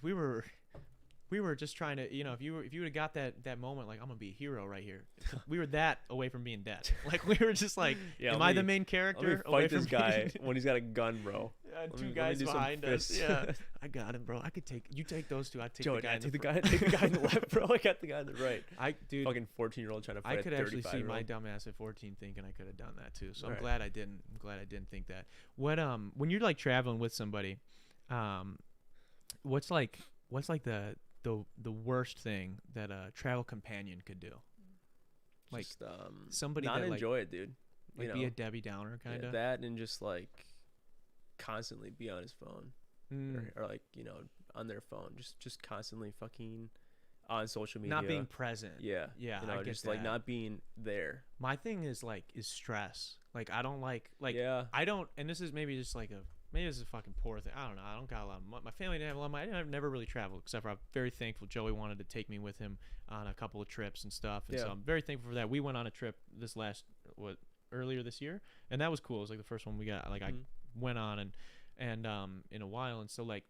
we were just trying to, if you would have got that moment, like, I'm gonna be a hero right here. We were that away from being dead. Like we were just like, Yeah, am let I the me- main Let me character? fight away this from guy being- when he's got a gun, bro. Yeah, Let two me guys do some behind us. fists. Yeah, I got him, bro. I could take you. Take those two. I take Joe, the guy. take in the front. guy, take the guy on the left, bro. I got the guy on the right. Dude, Fucking 14-year-old trying to I fight could a actually see 35-year-old. my dumbass at 14 thinking I could have done that too. So I'm Right. glad I didn't. I'm glad I didn't think that. What when you're like traveling with somebody, what's like the worst thing that a travel companion could do? Like Just, somebody not that, like- enjoy it, dude. Like You be know, a Debbie Downer kind of. that and just like constantly be on his phone or like on their phone, just constantly fucking on social media, not being present. yeah, Yeah, you know, I get just like that. not being there. My thing is stress. Like I don't like Yeah, I don't, and this is maybe just like maybe this is a fucking poor thing. I don't know. I don't got a lot of money. My family didn't have a lot of money. I've never really traveled, except for I'm very thankful Joey wanted to take me with him on a couple of trips and stuff. And so I'm very thankful for that. We went on a trip earlier this year, and that was cool. It was like the first one we got. Like I went on and in a while, and so like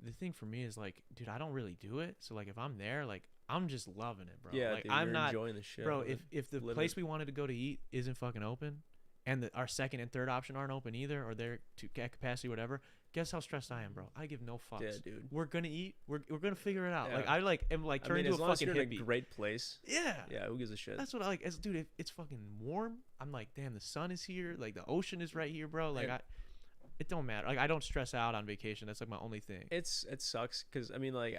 the thing for me is like, dude, I don't really do it. So like if I'm there, like I'm just loving it, bro. Yeah, like dude, I'm you're not enjoying the shit. bro. If the Live place it. we wanted to go to eat isn't fucking open, and our second and third option aren't open either, or they're to capacity, whatever. Guess how stressed I am, bro. I give no fucks. Yeah, dude. We're gonna eat. We're gonna figure it out. Yeah. Like I like am like turning as into a long as fucking you're in hippie. a great place. Yeah. Yeah, who gives a shit? That's what I like. Dude, it's fucking warm. I'm like, damn, the sun is here. Like the ocean is right here, bro. Like And- it don't matter. Like I don't stress out on vacation. That's like my only thing. It sucks because I mean like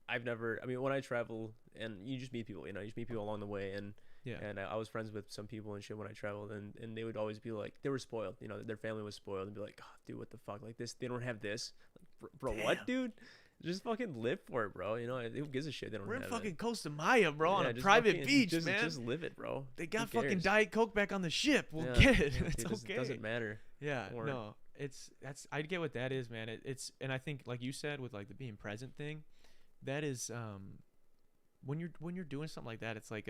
I've never, I mean when I travel and you just meet people, you know, you just meet people along the way, and Yeah. and I was friends with some people and shit when I traveled, and they would always be like, they were spoiled, you know, their family was spoiled, and be like, oh, dude, what the fuck, like this, they don't have this, like, bro, Damn. what, dude? Just fucking live for it, bro. You know, who gives a shit? They don't We're in have fucking it. Costa Maya, bro, on Yeah, a just private fucking- beach, just, man. Just live it, bro. They got Who fucking cares? Diet Coke back on the ship. We'll Yeah, get it. yeah, It's dude, okay. It doesn't matter. Yeah, Or- no, that's I get what that is, man. It's and I think like you said with like the being present thing, that is when you're doing something like that, it's like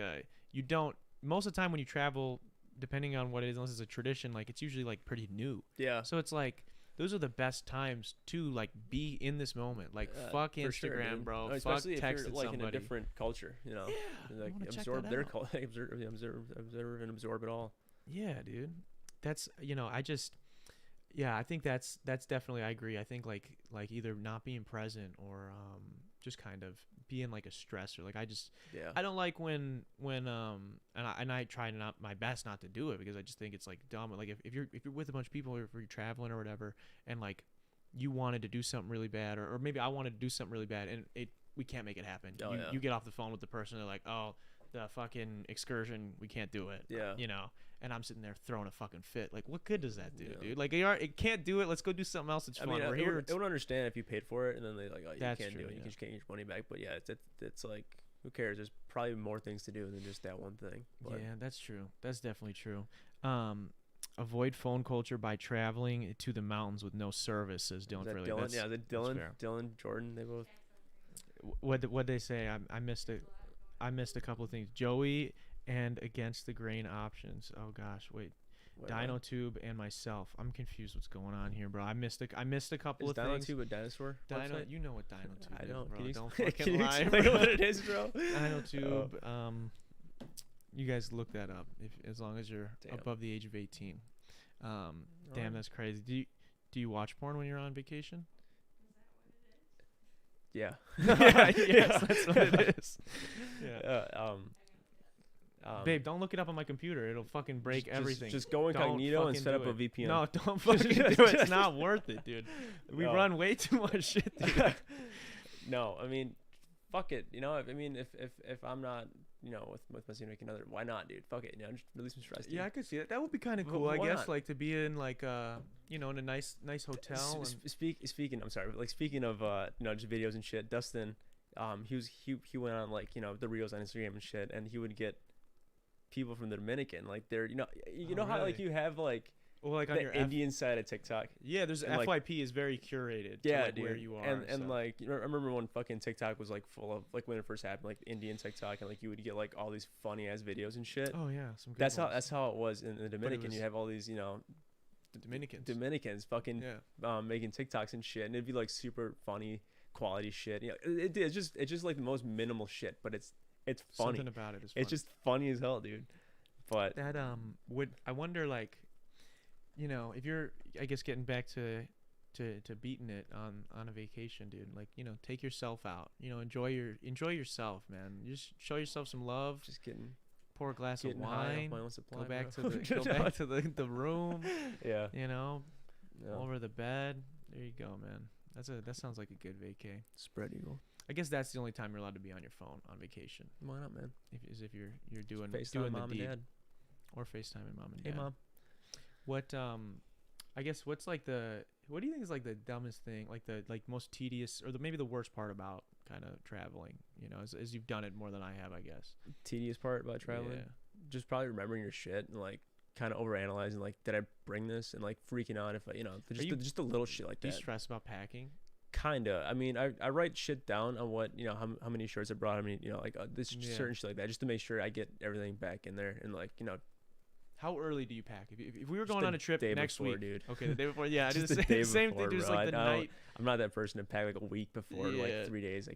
you don't most of the time when you travel, depending on what it is, unless it's a tradition, like it's usually like pretty new. Yeah. So it's like those are the best times to like be in this moment. Like fuck For sure, Instagram, dude. bro. Especially Fuck if texting you're like somebody. in a different culture, you know. Yeah, I Like wanna check absorb that their out. culture, observe and absorb it all. Yeah, dude. That's I think that's definitely I agree. I think like either not being present or just kind of being like a stressor. Like Yeah. I don't like when and I try not my best not to do it because I just think it's like dumb. Like if you're with a bunch of people or if you're traveling or whatever and like you wanted to do something really bad or maybe I wanted to do something really bad and we can't make it happen. Oh, yeah. You get off the phone with the person, they're like, oh, the fucking excursion, we can't do it. Yeah. You know, and I'm sitting there throwing a fucking fit. Like, what good does that do, Yeah. dude? Like, it can't do it. Let's go do something else. It's I fun. mean, We're it here. would, it would understand if you paid for it and then they like, oh, you That's can't true, do it. yeah. You just can't get your money back. But yeah, it's like, who cares? There's probably more things to do than just that one thing. But Yeah, that's true. That's definitely true. Avoid phone culture by traveling to the mountains with no service, says is Dylan that Fairley. Dylan? Yeah, is it Dylan? fair. Dylan, Jordan, they both. What they say? I missed a couple of things. Joey and against the grain options. Oh gosh, wait. Wait, Dino what? Tube and myself. I'm confused. What's going on here, bro? I missed a couple Is of Dino things. Tube a dinosaur? Dino, website? you know what Dino Tube I is, don't. bro. Can you Don't explain, fucking can you lie, explain bro. what it is, bro? Dino Tube. Oh. You guys look that up as long as you're Damn. above the age of 18. Damn, Alright. that's crazy. Do you watch porn when you're on vacation? Yeah. yes, that's what it is. Yeah. Babe, don't look it up on my computer. It'll fucking break everything. Just go Don't incognito and fucking set up do a it. VPN. No, don't fucking do it. It's not worth it, dude. We No. run way too much shit, dude. No, I mean, fuck it. You know, I mean, if I'm not, you know, with my significant other, why not, dude? Fuck it. You know, just release some stress. Dude. Yeah, I could see that. That would be kind of Wh- cool, I why guess. not? Like to be in like in a nice hotel. And, Speaking, I'm sorry, like speaking of you know, just videos and shit. Dustin, he went on like, you know, the reels on Instagram and shit, and he would get people from the Dominican, like they're, you know Oh, how like really? you have like well, like on the your Indian side of TikTok. yeah, there's and, like- FYP is very curated. Yeah, to, like, dude. where you are and so. like, you know, I remember when fucking TikTok was like full of like when it first happened, like Indian TikTok, and like you would get like all these funny ass videos and shit. Oh yeah, some good That's ones. how it was in the Dominican. was- You have all these, you know, the Dominicans. Dominicans fucking Yeah. making TikToks and shit, and it'd be like super funny quality shit. You know, it's just like the most minimal shit, but it's funny. Something about it is funny. It's just funny as hell, dude. But that would I wonder, like, you know, if you're, I guess, getting back to beating it on a vacation, dude, like, you know, take yourself out, you know, enjoy yourself, man. Just show yourself some love. just getting Pour a glass of high off wine. my own supply. Go back bro. to the room. Yeah. You know, Yeah. over the bed. There you go, man. That sounds like a good vacay. Spread eagle. I guess that's the only time you're allowed to be on your phone on vacation. Why not, man? If you're doing FaceTime doing mom the deed. and dad. Or FaceTime and mom and Hey, dad. mom. What I guess what do you think is like the dumbest thing, like the most tedious or maybe the worst part about kind of traveling, you know, as you've done it more than I have, I guess. Tedious part about traveling. Yeah. Just probably remembering your shit and like kind of overanalyzing, like, did I bring this, and like freaking out if I, just a little shit like Do you that. stress about packing? Kinda. I mean, I write shit down on what, how many shirts I brought. I mean, like this certain shit like that, just to make sure I get everything back in there, and like, How early do you pack? If we were just going the on a trip day next before, week, dude. okay, the day before, yeah, I do Just the the day same before, thing. Just bro. like the I night. I'm not that person to pack like a week before, Yeah. like 3 days. I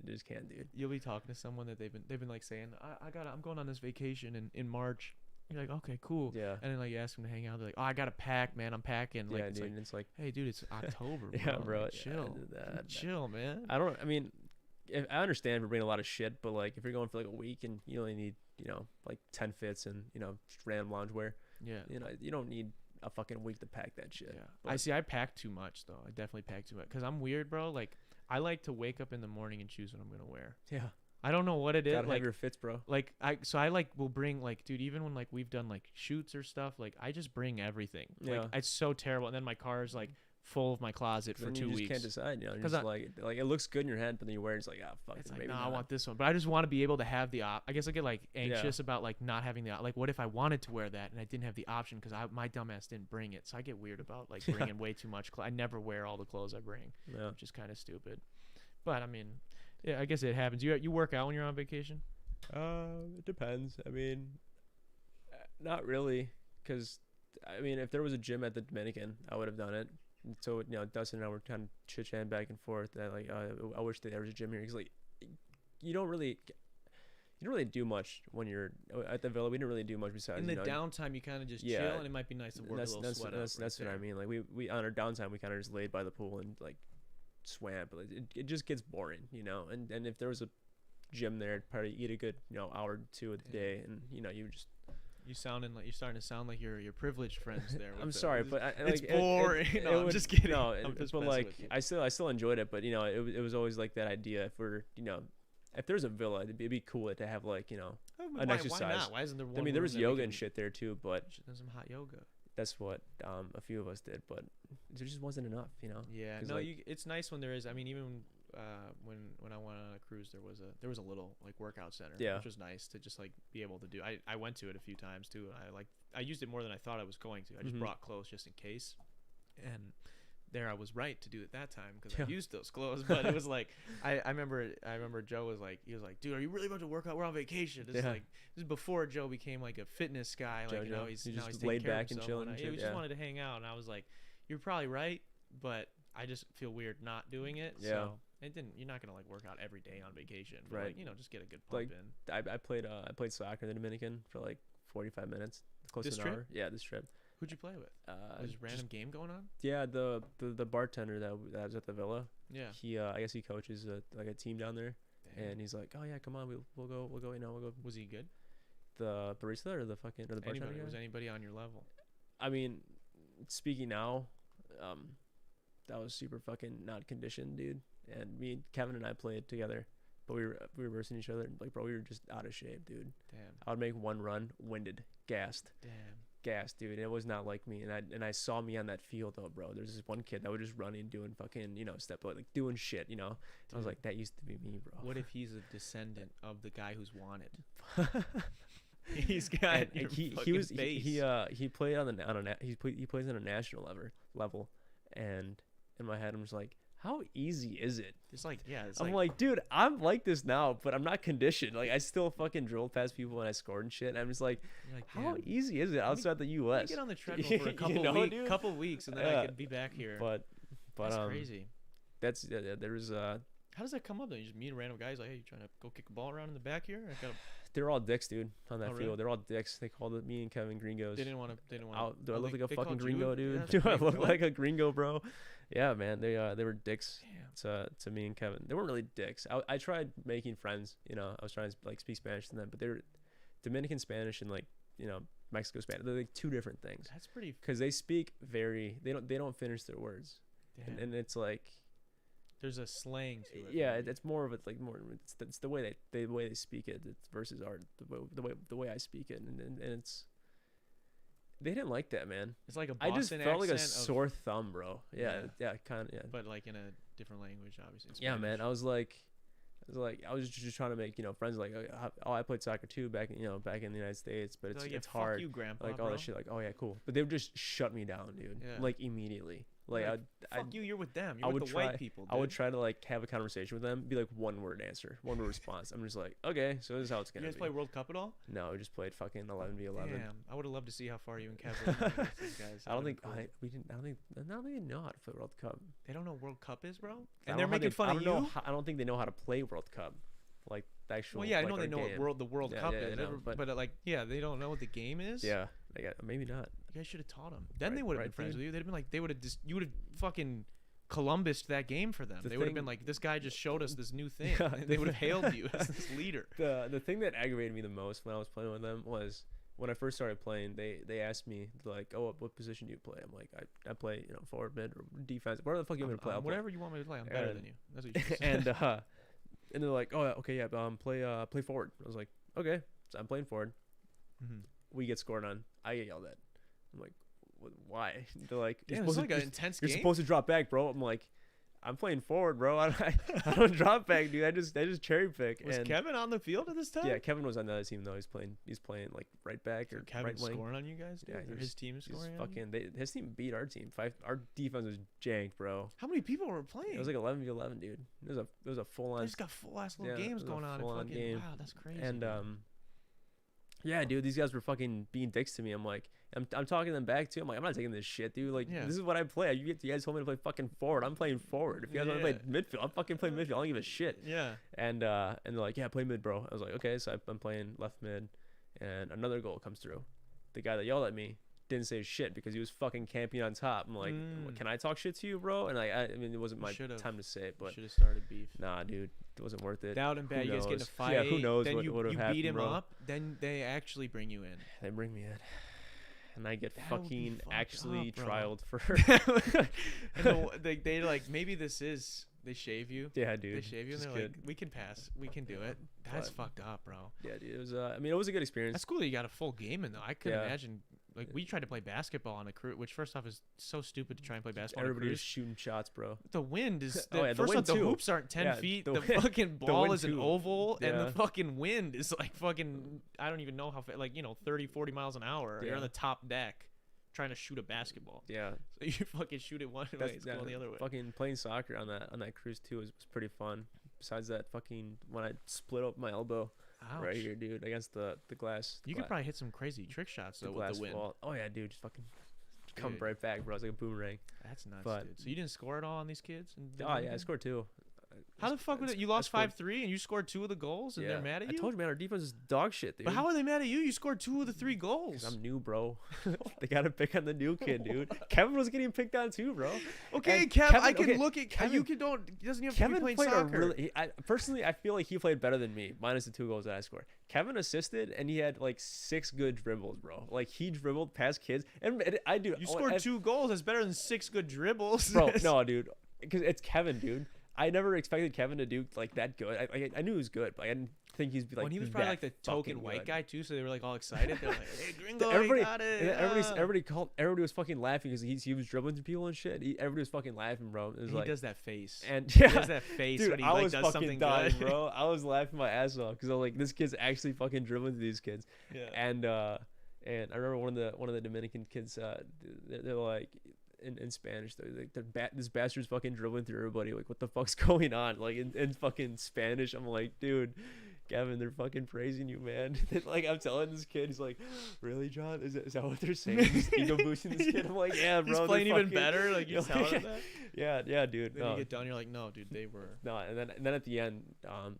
just can't, dude. You'll be talking to someone that they've been like saying, I'm going on this vacation in March. You're like, okay, cool. Yeah. And then like you ask them to hang out, they're like, oh, I gotta pack, man. I'm packing. Like, Yeah, it's dude. like, It's like, hey, dude, it's October. Bro. yeah, bro. Like, chill, chill, man. I mean, I understand we're bringing a lot of shit, but like if you're going for like a week and you only need, like 10 fits and just random loungewear, Yeah. you don't need a fucking week to pack that shit. Yeah. But I pack too much though. I definitely pack too much because I'm weird, bro. Like I like to wake up in the morning and choose what I'm gonna wear. yeah, I don't know what it is. gotta Like have your fits, bro. like I will bring like, dude, even when like we've done like shoots or stuff, like I just bring everything. Yeah. Like it's so terrible. And then my car is like full of my closet for Then 2 you just weeks. can't decide. You're 'Cause just like it looks good in your head, but then you wear it, it's like, fuck It's it, like, maybe no, I not. want this one, but I just want to be able to have the I guess I get like anxious about like not having the like, what if I wanted to wear that and I didn't have the option because my dumbass didn't bring it, so I get weird about like bringing way too much I never wear all the clothes I bring, Yeah. which is kind of stupid. But I mean, yeah, I guess it happens. You work out when you're on vacation? It depends. I mean, not really, because I mean, if there was a gym at the Dominican, I would have done it. And so Dustin and I were kind of chit chatting back and forth that like, I wish there was a gym here, because like, you don't really do much when you're at the Villa. We didn't really do much besides In the downtime, you kind of just yeah, chill, and it might be nice to work a little sweat out. That's what I mean. Like we on our downtime, we kind of just laid by the pool and like swam, but like, it just gets boring, And if there was a gym there, I'd probably eat a good hour or two a day, and you just. You're starting to sound like your privileged friends there. I'm sorry, but it's boring. No, I'm just kidding. No, I'm just but messing like with you. I still enjoyed it, but it was always like that idea. If we're if there's a villa, it'd be cool to have like an exercise. Why not? Why isn't there one? I mean, there was room that we yoga can- and shit there too, but Should do some hot yoga. that's what a few of us did, but there just wasn't enough, Yeah, 'Cause, no, like- it's nice when there is. I mean, even when I went on a cruise, there was a little like workout center, Yeah. which was nice to just like be able to do. I went to it a few times too, and I used it more than I thought I was going to. I just Mhm. brought clothes just in case, and there I was right to do it that time because Yeah. I used those clothes. But it was like I remember Joe was like, dude, are you really about to work out? We're on vacation. This is before Joe became like a fitness guy. Like Joe, he's he now just he's taking laid care of back and himself chilling and yeah, shit, we just yeah. wanted to hang out, and I was like, you're probably right, but I just feel weird not doing it. Yeah. So you're not gonna like work out every day on vacation. But Right. Like, just get a good pump Like, in. I played soccer in the Dominican for like 45 minutes, close This to an trip? hour. Yeah, this trip. Who'd you play with? Was Just- random game going on? Yeah, the bartender that was at the villa. Yeah. He I guess he coaches a team down there, Damn. and he's like, oh yeah, come on, we'll go. We'll go. Was he good? The barista or the bartender Anybody? guy? Was anybody on your level? I mean, speaking now, that was super fucking not conditioned, dude. And me and Kevin and I played together, but we were versing each other. Like, bro, we were just out of shape, dude. Damn. I would make one run, winded, gassed, dude. And it was not like me. And I saw me on that field though, bro. There's this one kid that would just running, doing fucking, step like doing shit, I was Dude. like, that used to be me, bro. What if he's a descendant of the guy who's wanted? He's got And your he fucking was face. he played he plays on a national level, and in my head I'm just like, how easy is it? It's like, yeah, it's I'm like, dude, I'm like this now, but I'm not conditioned. Like, I still fucking drilled past people and I scored and shit. And I'm just like, you're like, how damn, easy is it outside the let me U.S.? get on the treadmill for a dude? couple weeks, and then I Yeah. could be back here. But That's crazy. That's there was How does that come up? Then you just meet a random guy. He's like, hey, you trying to go kick a ball around in the back here? I got. they're all dicks, dude, on that Oh, really? field. They're all dicks. They called it me and Kevin Gringos. They didn't want to. Do I look like a they fucking called you? gringo, dude? Yeah, Do I look what? like a gringo, bro? Yeah, man. They were dicks Damn. to me and Kevin. They weren't really dicks. I tried making friends. I was trying to like speak Spanish to them, but they're Dominican Spanish and like Mexico Spanish. They're like two different things. That's pretty. Because they speak they don't finish their words, Damn. and it's like There's a slang to it. yeah, maybe. it's more of it's like more it's the way they speak it. It's versus the way I speak it, and it's they didn't like that, man. It's like a I Boston just felt like a accent of- sore thumb, bro. Yeah, kind of, yeah. but like in a different language, obviously. In Yeah, man. Spanish. I was like, I was just trying to make friends. Like, oh, I played soccer too back in the United States, but They're like, it's fuck hard. you, grandpa, Like bro. all that shit. Like, oh yeah, cool. But they would just shut me down, dude. Yeah. Like immediately. Like Like, fuck you, you're with them. You're I with would the try- white people, dude. I would try to like have a conversation with them, be like one word answer, one word response. I'm just like, okay, so this is how it's You gonna guys be. play World Cup at all? No, we just played fucking 11v11. Damn, I would have loved to see how far you and Kev were against these guys. I don't That'd think been cool. we didn't. I don't think they know how to play World Cup. They don't know what World Cup is, bro. I And don't they're know how making fun I of don't know you. how- I don't think they know how to play World Cup, like the actual. Well, yeah, I like, know our they know game. what the World Yeah, Cup yeah, I is, know, but like, yeah, they don't know what the game is. Yeah, maybe not. You guys should have taught them. Then Right- they would have right, been friends dude. with you. They'd have been like, they would have just, you would have fucking Columbused that game for them. The They would have been thing- like, this guy just showed us this new thing. Yeah, They would have hailed you as this leader. The thing that aggravated me the most when I was playing with them was when I first started playing. They asked me like, oh, what position do you play? I'm like, I play forward, mid, or defense, whatever the fuck you want me to play. I'll play. Whatever you want me to play, I'm better And- than you. That's what you should say. and they're like, oh, okay, yeah, play forward. I was like, okay, so I'm playing forward. Mhm. We get scored on. I get yelled at. I'm like, why? They're like, Damn, it's like an intense you're game. supposed to drop back, bro. I'm like, I'm playing forward, bro. I don't drop back, dude. I just cherry pick. Was and Kevin on the field at this time? yeah, Kevin was on the other team though. He's playing like right back or Kevin right wing. scoring on you guys, dude? Yeah, Or his team is He's scoring on you? fucking. His team beat our team. Our defense was janked, bro. How many people were playing? It was like 11v11, dude. It was a full They on. just got full ass little Yeah, games it was a going on. full-on Fucking, game. wow, that's crazy. And man. yeah, dude, these guys were fucking being dicks to me. I'm like, I'm talking them back too. I'm like, I'm not taking this shit, dude. Like, Yeah. this is what I play. You guys told me to play fucking forward. I'm playing forward. If you guys want to play midfield, I'm fucking playing midfield. I don't give a shit. Yeah. And they're like, yeah, play mid, bro. I was like, okay. So I'm playing left mid, and another goal comes through. The guy that yelled at me didn't say shit because he was fucking camping on top. I'm like, can I talk shit to you, bro? And like, I mean, it wasn't my Should've. time to say it, but Should have started beef. nah, dude, it wasn't worth it. Down and bad, you guys get in a knows? fight. Yeah, who knows Then what you would've beat happened, him bro. up. Then they actually bring you in. They bring me in, and I get That would be fucking fucked actually up, bro. trialed for. And they like, maybe this is. They shave you. Yeah, dude. They shave you, and just they're good. like, we can pass. We can do it. That's But- fucked up, bro. Yeah, dude. It was. I mean, it was a good experience. That's cool that you got a full game in though. I couldn't Yeah. imagine. Like we tried to play basketball on a cruise, which first off is so stupid to try and play basketball on a Everybody was cruise. shooting shots, bro. The wind is. Oh, yeah, the first wind off, the too. hoops aren't 10 Yeah, feet. the The wind- fucking ball wind is an too. oval, and Yeah. the fucking wind is like fucking. I don't even know how like 30, 40 miles an hour. You're on Yeah. the top deck, trying to shoot a basketball. Yeah, So you fucking shoot it one way, it's going the other way. Fucking playing soccer on that cruise too was pretty fun. Besides that, fucking when I split up my elbow right Ouch. here, dude, against the glass. You could probably hit some crazy trick shots the though with glass the wind. wall. Oh yeah, dude, just fucking come Dude. right back, bro. It's like a boomerang. That's nuts, But- dude. So you didn't score at all on these kids? Oh yeah, I scored two. How the fuck was it? You lost 5-3 and you scored 2 of the goals and they're mad at you? I told you, man, our defense is dog shit, dude. But how are they mad at you? You scored 2 of the 3 goals. 'Cause I'm new, bro. They gotta pick on the new kid, dude. Kevin was getting picked on too, bro. Okay, And Kev, I can okay, look at Kevin- you. Can don't doesn't even have to Kevin be playing played soccer. a really. Personally, I feel like he played better than me, minus the 2 goals that I scored. Kevin assisted, and he had like 6 good dribbles, bro. Like he dribbled past kids, and I do. You scored 2 goals. That's better than 6 good dribbles. bro. No, dude, because it's Kevin, dude. I never expected Kevin to do like that good. I knew he was good, but I didn't think he'd be like. When he was probably that like the fucking token white good. guy too, so they were like all excited. They're like, "Hey, Gringo, Everybody, he got it!" and then yeah." everybody was fucking laughing because he was dribbling through people and shit. Everybody was fucking laughing, bro. It was He like, does that face. and He yeah, does that face dude, when he I like was does fucking something dying, good. bro. I was laughing my ass off because I'm like, this kid's actually fucking dribbling through these kids. Yeah. And I remember one of the Dominican kids, they're like. In Spanish, this bastard's fucking dribbling through everybody. Like, what the fuck's going on? Like in fucking Spanish, I'm like, dude, Gavin, they're fucking praising you, man. Like I'm telling this kid, he's like, really, John? Is that what they're saying? He's ego boosting this kid. I'm like, yeah, bro. He's they're playing even fucking-" better. Like you're telling him that. Yeah, dude. Then No, you get done, you're like, no, dude, they were. no, and then at the end,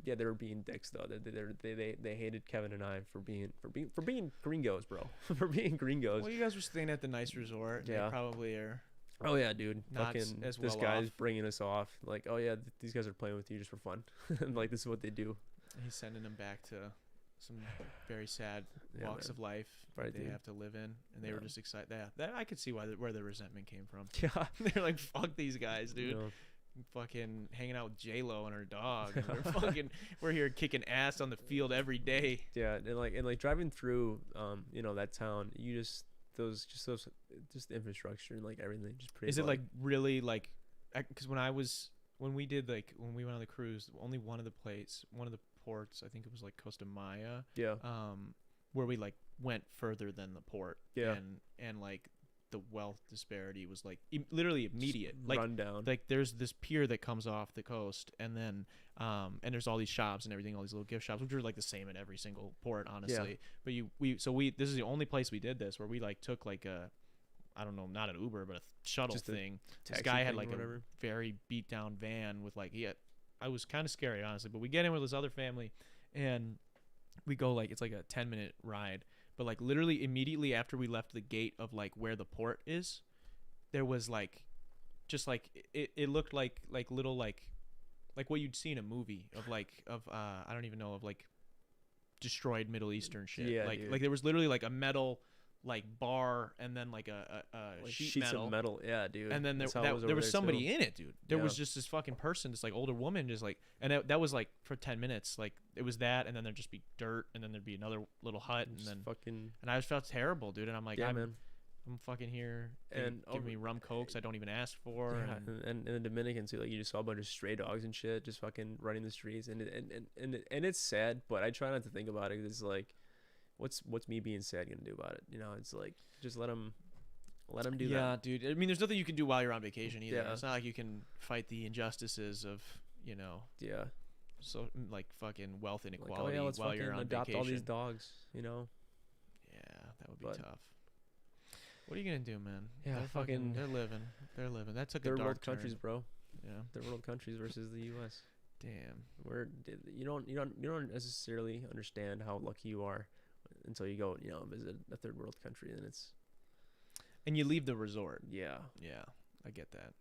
yeah, they were being dicks though. They hated Kevin and I for being gringos, bro. For being gringos. Well, you guys were staying at the nice resort. Yeah. They probably are. Oh yeah, dude. Not Fucking as this well guy's off. bringing us off. Like, oh yeah, these guys are playing with you just for fun. And like this is what they do. He's sending them back to some very sad Yeah, walks man. of life Right, that they dude. have to live in, and they were Yeah. just excited. Yeah, that I could see where the resentment came from. Yeah. They're like, "Fuck these guys, dude! You know, Fucking hanging out with J-Lo and her dog. And we're here kicking ass on the field every day." yeah, and like driving through that town, you just the infrastructure and like everything just pretty. Is it like really like? Because when I was when we did when we went on the cruise, only one of the ports, I think it was like Costa Maya, Yeah. where we like went further than the port. Yeah. And like the wealth disparity was like literally immediate. Like run down. like there's this pier that comes off the coast, and then and there's all these shops and everything, all these little gift shops, which are like the same at every single port, honestly. But this is the only place we did this where we like took like a, I don't know, not an Uber but a shuttle Just a thing. This taxi guy had thing like or a whatever. very beat down van with like I was kind of scary, honestly, but we get in with this other family and we go like, it's like a 10-minute ride, but like literally immediately after we left the gate of like where the port is, there was like just like it looked like little like what you'd see in a movie of I don't even know, of like destroyed Middle Eastern shit. Yeah, like dude. like there was literally like a metal like bar and then like a Like sheet sheets metal. of metal. Yeah, dude. And then That's how it there over was there, somebody too. in it, dude. There was Yeah. just this fucking person, this like older woman, just like, and that was like for 10 minutes. Like it was that, and then there'd just be dirt, and then there'd be another little hut, and Just then fucking. and I just felt terrible, dude. And I'm like, Yeah, I'm man. fucking here, And give me rum cokes I don't even ask for. Yeah, And and in the Dominican too, like you just saw a bunch of stray dogs and shit, just fucking running the streets, and it's sad, but I try not to think about it. 'Cause it's like, what's me being sad gonna do about it? You know, it's like just let them do yeah, that. dude. I mean, there's nothing you can do while you're on vacation either. Yeah. It's not like you can fight the injustices of Yeah, so like fucking wealth like, inequality oh yeah, let's while fucking you're on adopt vacation. all these dogs. You know, Yeah, that would be But- tough. What are you gonna do, man? Yeah, they're fucking- they're living. That took a third dark world countries, turn. bro. Yeah. Third world countries versus the U.S. Damn. You don't necessarily understand how lucky you are until you go, visit a third world country, and it's And you leave the resort. yeah. Yeah, I get that.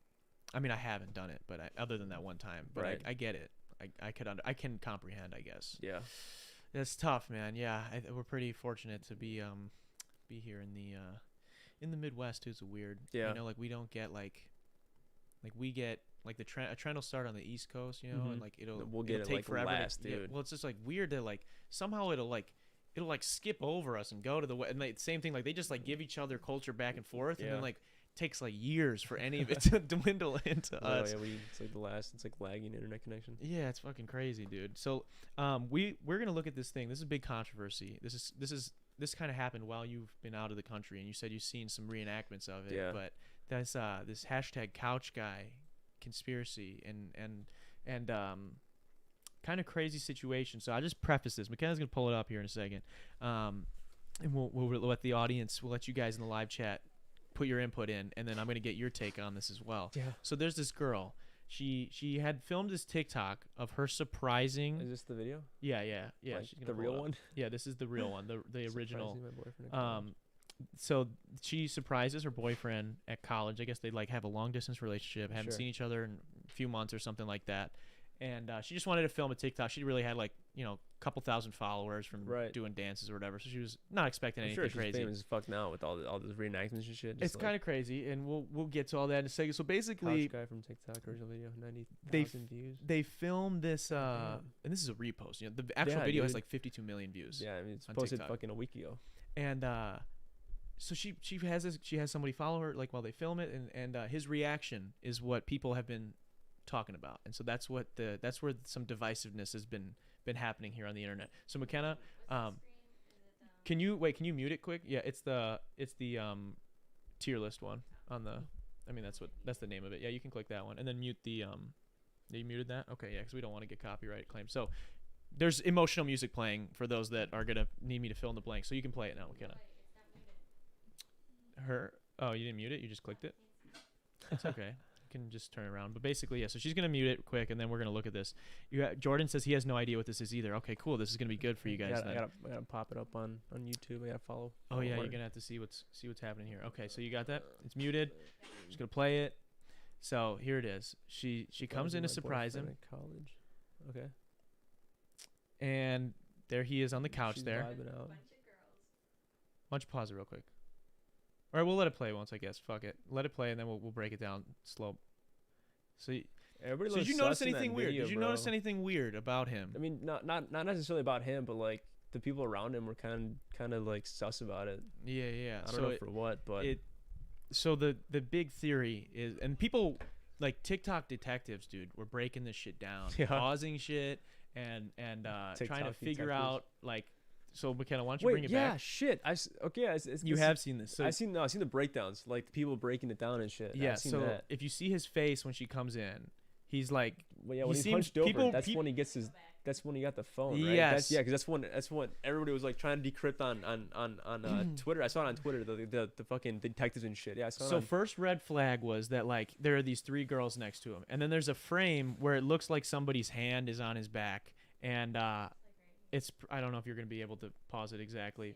I mean, I haven't done it, but other than that one time, but Right. I get it. I can comprehend, I guess. Yeah. It's tough, man. Yeah, we're pretty fortunate to be here in the Midwest too. It's weird. Yeah. Like we don't get we get the trend. A trend will start on the East Coast, and Mhm. like We'll get it'll it, take like, forever. last, Yeah, dude. well, it's just like weird that like somehow it'll skip over us and go to the and same thing, like they just like give each other culture back and forth, and Yeah. then like takes like years for any of it to dwindle into Oh, us. yeah, it's like the last. It's like lagging internet connection. Yeah, it's fucking crazy, dude. So, we're gonna look at this thing. This is a big controversy. This kind of happened while you've been out of the country, and you said you've seen some reenactments of it. Yeah. But that's this hashtag couch guy conspiracy and kind of crazy situation. So I just preface this. McKenna's gonna pull it up here in a second, and we'll let the audience, we'll let you guys in the live chat put your input in, and then I'm gonna get your take on this as well. Yeah. So there's this girl. She had filmed this TikTok of her surprising. Is this the video? Yeah. Like, She's gonna the pull real it up. one. Yeah, this is the real one, the original. Surprising my boyfriend at college. So she surprises her boyfriend at college. I guess they like have a long distance relationship, haven't Sure. seen each other in a few months or something like that. And she just wanted to film a TikTok. She really had like a couple thousand followers from Right. doing dances or whatever. So she was not expecting I'm anything sure she's crazy. famous as fuck now with all those reenactments and shit. It's kind of crazy, and we'll get to all that in a second. So basically, couch guy from TikTok original video, They 90,000 views. they filmed this, Damn. and this is a repost. The actual Yeah, video has dude. like 52 million views. Yeah, I mean it's on posted TikTok. fucking a week ago. And so she has somebody follow her like while they film it, and his reaction is what people have been talking about, and so that's where some divisiveness has been happening here on the internet. So McKenna, can you mute it quick? Yeah, it's the tier list one on the. I mean that's the name of it. Yeah, you can click that one and then mute the You muted that? Okay, yeah, because we don't want to get copyright claims. So there's emotional music playing for those that are gonna need me to fill in the blank. So you can play it now, McKenna. Oh, you didn't mute it? You just clicked it? It's okay. You can just turn it around. But basically, yeah, so she's going to mute it quick, and then we're going to look at this. Jordan says he has no idea what this is either. Okay, cool. This is going to be good for you guys I then. gotta pop it up on YouTube. I gotta follow. Oh, yeah, follow you're going to have to see what's happening here. Okay, so you got that? It's muted. Just going to play it. So here it is. She comes in to surprise him, At college. Okay. and there he is on the couch She's there. vibing out. Why don't you pause it real quick? All right, we'll let it play once, I guess. Fuck it. Let it play, and then we'll break it down slow. So, Everybody so looks did you notice sus in that anything weird? video, Did you bro. notice anything weird about him? I mean, not necessarily about him, but like the people around him were kind of like sus about it. Yeah. I don't know for what, but So the big theory is, and people like TikTok detectives, dude, were breaking this shit down, Yeah. pausing shit and trying to figure detectives. out like. So McKenna, why don't you bring it yeah, back? shit. You have seen this. So I've seen the breakdowns, like the people breaking it down and shit. yeah. I've seen So that. if you see his face when she comes in, he's like, Well, yeah, he when he seems- punched over, people- that's peop- when he gets his. That's when he got the phone, right? Yes. Because that's when everybody was like trying to decrypt on Twitter. I saw it on Twitter. The fucking detectives and shit. Yeah, I saw it. So first red flag was that like there are these 3 girls next to him, and then there's a frame where it looks like somebody's hand is on his back, and it's I don't know if you're gonna be able to pause it exactly.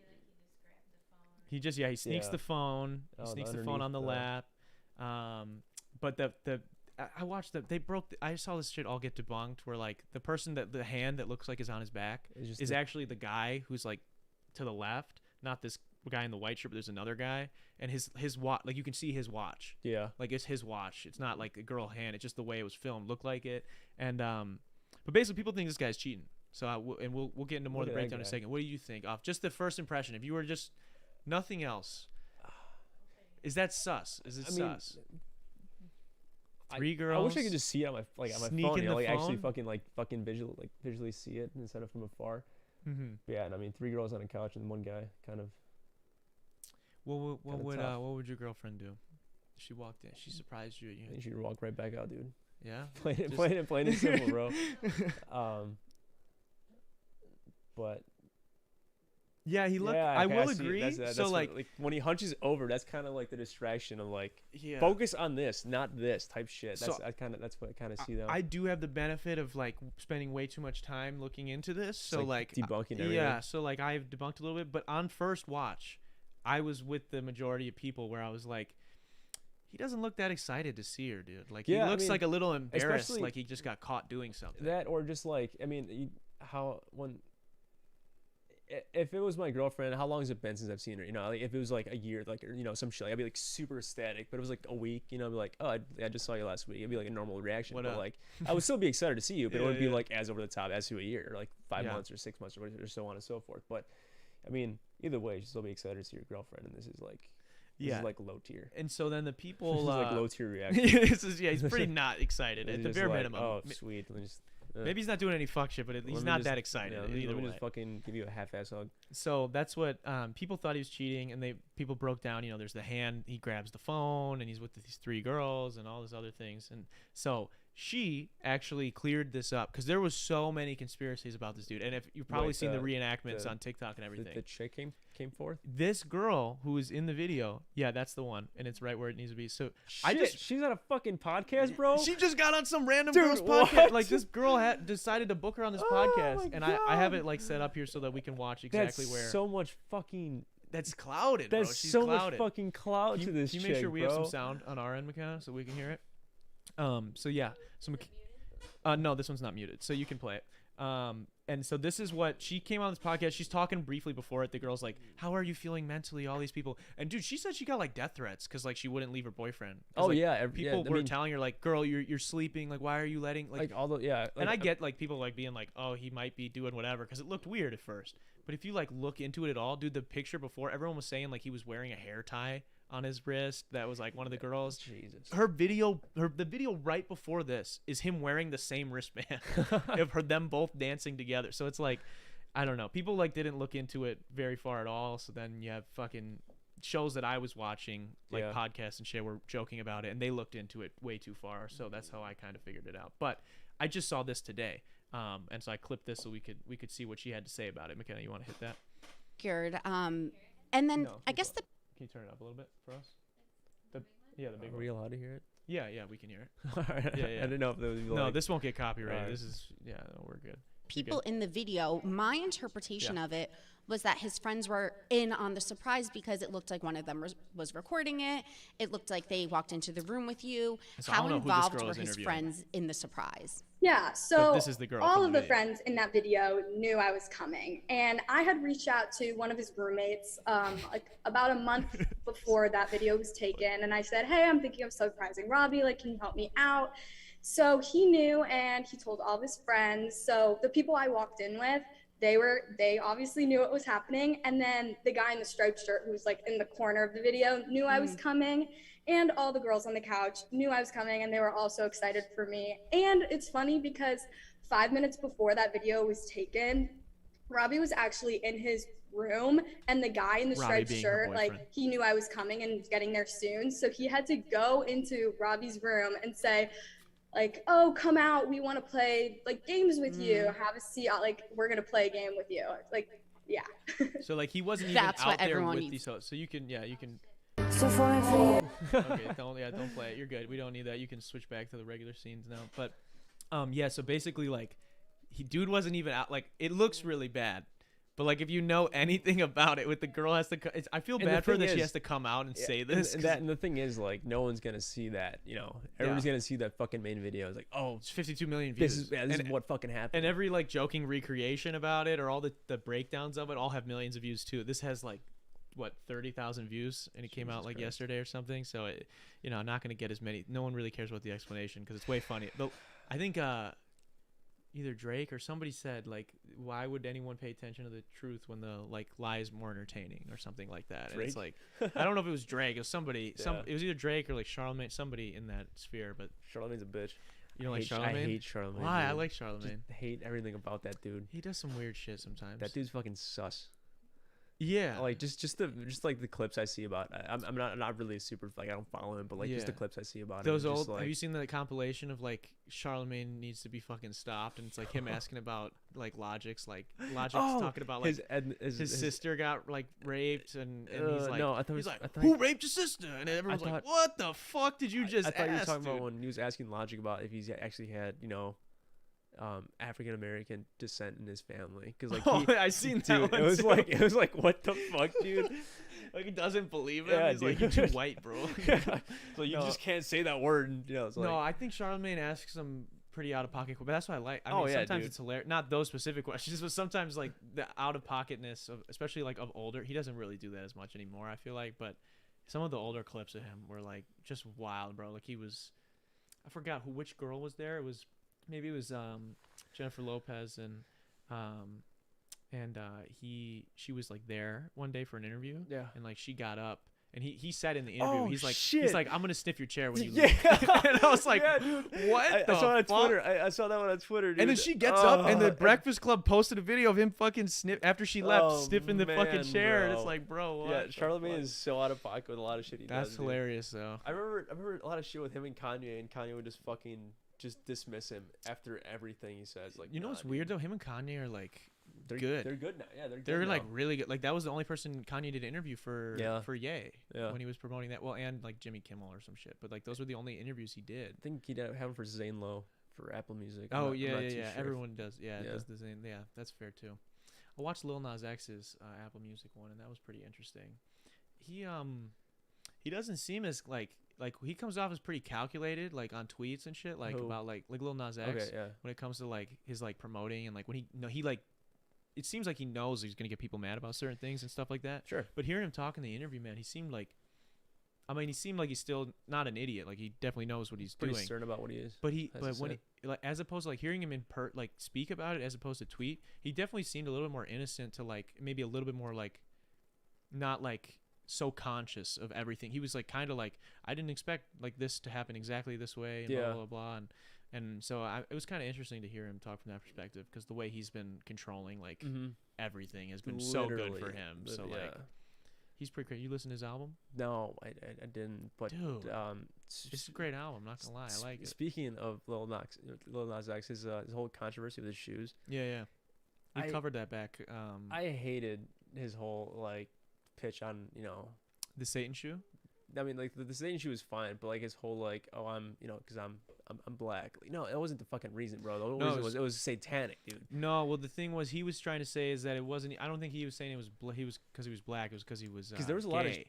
He sneaks Yeah. the phone. He Oh, sneaks the phone on the underneath lap. But I watched I saw this shit all get debunked where like the person that the hand that looks like is on his back It's just is the- actually the guy who's like to the left, not this guy in the white shirt, but there's another guy, and his watch, like you can see his watch, Yeah. like it's his watch. It's not like a girl hand. It's just the way it was filmed looked like it. And but basically people think this guy's cheating. So we'll get into more of the Look at that breakdown in a guy. second. What do you think off just the first impression? If you were just nothing else, is that sus? Is it sus? 3 girls. I wish I could just see it on my on my sneak phone. in You know, the like actually phone? fucking visually see it instead of from afar. Mm-hmm. But yeah, and I mean 3 girls on a couch and one guy kind of. What Kinda tough. would your girlfriend do? She walked in. She surprised you. You should walk right back out, dude. Yeah. Plain and simple, bro. But Yeah, he looked. yeah, I okay, will see it. agree. That's So what- like, when he hunches over, that's kind of like the distraction of like yeah. focus on this, not this type shit. That's So, that's what I kind of see though. I do have the benefit of like spending way too much time looking into this. It's, So like, debunking everything. yeah. So like, I've debunked a little bit, but on first watch, I was with the majority of people where I was like, he doesn't look that excited to see her, dude. Like Yeah, he I looks mean, like a little embarrassed, especially- like he just got caught doing something. That or just like I mean, if it was my girlfriend, how long has it been since I've seen her? You know, like if it was like a year, like or, you know, some shit, like, I'd be like super ecstatic. But it was like a week, you know, I'd be like, oh, I just saw you last week. It'd be like a normal reaction. What but up? like, I would still be excited to see you, but it wouldn't be Yeah. like as over the top as to a year, or like 5 Yeah. months or 6 months or so on and so forth. But I mean, either way, you should still be excited to see your girlfriend, and this is like low tier. And so then the This people, is like low tier reaction. he's pretty not excited at It's the just bare like, minimum. oh, sweet. Let me just, Maybe he's not doing any fuck shit, but let he's me not just- that excited yeah, either let me way. just fucking give you a half-ass hug. So that's what people thought he was cheating, and people broke down. You know, there's the hand, he grabs the phone, and he's with these 3 girls, and all these other things. And so she actually cleared this up because there was so many conspiracies about this dude. And if you've probably Wait, seen the the- reenactments the- on TikTok and everything, The chick came forth. this girl who is in the video, yeah, that's the one, and it's right where it needs to be. So She's on a fucking podcast, bro. she just got on some random Dude, girl's podcast. what? Like this girl decided to book her on this Oh podcast, my and I have God. it like set up here so that we can watch exactly That's where. so much fucking. That's clouded, bro. That's She's so clouded. much fucking clout Can to you, this can you chick, make sure we bro. have some sound on our end, McKenna, so we can hear it? So yeah, no, this one's not muted, so you can play it. And so this is what she came on this podcast. She's talking briefly before it. The girl's like, "How are you feeling mentally?" All these people, and dude, she said she got like death threats because like she wouldn't leave her boyfriend. 'Cause, Oh like, yeah, people were telling her like, "Girl, you're sleeping. Like, why are you letting like?" like all the yeah. Like, And I get like people like being like, "Oh, he might be doing whatever," because it looked weird at first. But if you like look into it at all, dude, the picture before, everyone was saying like he was wearing a hair tie on his wrist. That was like one of the girls. Jesus. The video right before this is him wearing the same wristband of them both dancing together. So it's like, I don't know. People like didn't look into it very far at all. So then you have fucking shows that I was watching, like Yeah. podcasts and shit, were joking about it, and they looked into it way too far. So that's how I kind of figured it out. But I just saw this today, and so I clipped this so we could see what she had to say about it. McKenna, you want to hit that? Cured. And then No, I guess the Can you turn it up a little bit for us? The big Are one. we allowed to hear it? Yeah, we can hear it. Alright. Yeah, yeah. I didn't know if there was No, like, this won't get copyrighted. Alright. This is no, we're good. people in the video, my interpretation of it was that his friends were in on the surprise because it looked like one of them was recording it. It looked like they walked into the room with you. So I How don't know who this involved girl were is his interviewing. friends in the surprise? Yeah, so this is the girl all from of the the video. friends in that video knew I was coming, and I had reached out to one of his roommates like about a month before that video was taken, and I said, "Hey, I'm thinking of surprising Robbie. Like, can you help me out?" So he knew, and he told all of his friends. So the people I walked in with, they obviously knew what was happening, and then the guy in the striped shirt who's like in the corner of the video knew I was coming, And all the girls on the couch knew I was coming, and they were also excited for me. And it's funny because 5 minutes before that video was taken, Robbie was actually in his room, and the guy in the Robbie striped being her shirt, like, boyfriend. he knew I was coming and was getting there soon, so he had to go into Robbie's room and say, like, oh, come out, we want to play like games with you, have a seat, like, we're gonna play a game with you, like, yeah. So like he wasn't even That's out what there everyone with needs. these hosts. So you can So for me, for you. okay, don't play it. You're good. We don't need that. You can switch back to the regular scenes now. But yeah, so basically like dude wasn't even out. Like it looks really bad. But like if you know anything about it, with the girl has to, I feel And the bad for her thing that she is- has to come out and say And, this. and the thing is, like, no one's gonna see that. You know, everyone's gonna see that fucking main video. It's like, oh, It's 52 million views. this is what fucking happened. And every like joking recreation about it or all the breakdowns of it all have millions of views too. This has like what 30,000 views and it came out like yesterday or something. So it, not gonna get as many. No one really cares about the explanation because it's way funny. But I think either Drake or somebody said like, why would anyone pay attention to the truth when the like lie is more entertaining or something like that? And it's like, I don't know if it was Drake. It was somebody. Yeah. It was either Drake or like Charlamagne. Somebody in that sphere. But Charlamagne's a bitch. you don't like I Charlamagne? hate Charlamagne. Why? I dude. like Charlamagne. Just hate everything about that dude. He does some weird shit sometimes. That dude's fucking sus. Yeah. Like just like the clips I see about. I'm not really super, like, I don't follow him, but like just the Yeah. clips I see about those him. old. Just, like, Have you seen the compilation of like Charlamagne needs to be fucking stopped, and it's like him asking about like Logic's talking about like his sister got like raped, and he's like, no, I thought he's it was- like, I thought who raped your sister? And everyone's thought- like, what the fuck did you just I thought you were ask, talking dude? about when he was asking Logic about if he's actually had African American descent in his family, because like Oh, I seen that dude, one it was too. like what the fuck, dude. Like he doesn't believe him. Yeah, He's like, dude. you're too white, bro. So you No. just can't say that word. And, it's like, No, I think Charlamagne asks some pretty out of pocket, but that's what I like. I Oh, mean, yeah, sometimes dude. it's hilarious. Not those specific questions, but sometimes like the out of pocketness of, especially like of older. He doesn't really do that as much anymore, I feel like. But some of the older clips of him were like just wild, bro. Like he was, I forgot which girl was there. It was Jennifer Lopez and she was like there one day for an interview. Yeah. And like she got up. And he said in the interview, Oh, he's shit. like, I'm gonna sniff your chair when you Yeah. leave. And I was like, Yeah, dude. what I the saw it on fuck? Twitter. I saw that one on Twitter, dude. And then she gets up, and the Oh, Breakfast Club posted a video of him fucking after she left, Oh, sniffing the fucking man, chair. And it's bro. like, bro, what? Yeah, the Charlamagne fuck? is so out of pocket with a lot of shit he That's does. dude. hilarious, though. I remember a lot of shit with him and Kanye would just fucking just dismiss him after everything he says. Like, You know what's dude. weird though? Him and Kanye are like They're good. They're good now. Yeah, they're good. They're like now. really good. Like that was the only person Kanye did an interview for Yeah. for Ye Yeah. when he was promoting that. Well, and like Jimmy Kimmel or some shit. But like those were the only interviews he did. I think he'd have him for Zane Lowe for Apple Music. Oh I'm yeah, not yeah, too yeah. sure. Everyone does. Yeah, Yeah. does the same. Yeah, that's fair too. I watched Lil Nas X's Apple Music one, and that was pretty interesting. He doesn't seem as like he comes off as pretty calculated, like on tweets and shit, like Who? about like Lil Nas X Okay, yeah. when it comes to like his like promoting and like when he like. It seems like he knows he's gonna get people mad about certain things and stuff like that. Sure. But hearing him talk in the interview, man, he seemed like he's still not an idiot. Like he definitely knows what he's Pretty doing. stern about what he is. But has to when say. he, like as opposed to like hearing him like speak about it as opposed to tweet, he definitely seemed a little bit more innocent to like maybe a little bit more like not like so conscious of everything. He was like kind of like I didn't expect like this to happen exactly this way and Yeah. blah blah blah and so it was kind of interesting to hear him talk from that perspective because the way he's been controlling like Mm-hmm. everything has been so good for Literally, him. lit- So yeah. like he's pretty great. You listen to his album? No, I didn't. But Dude, s- It's a great album. I'm not gonna lie, I like it. Speaking of Lil Nas X, his whole controversy with his shoes. Yeah, yeah. We I- covered that back. I hated his whole like pitch on The Satan shoe. I mean, like the Satan shoe is fine, but like his whole like, oh, I'm because I'm black. Like, no, that wasn't the fucking reason, bro. The whole No, reason it was satanic, dude. No, well, the thing was, he was trying to say is that it wasn't. I don't think he was saying it was. He was because he was black. It was because he was. Because there was a lot of gay.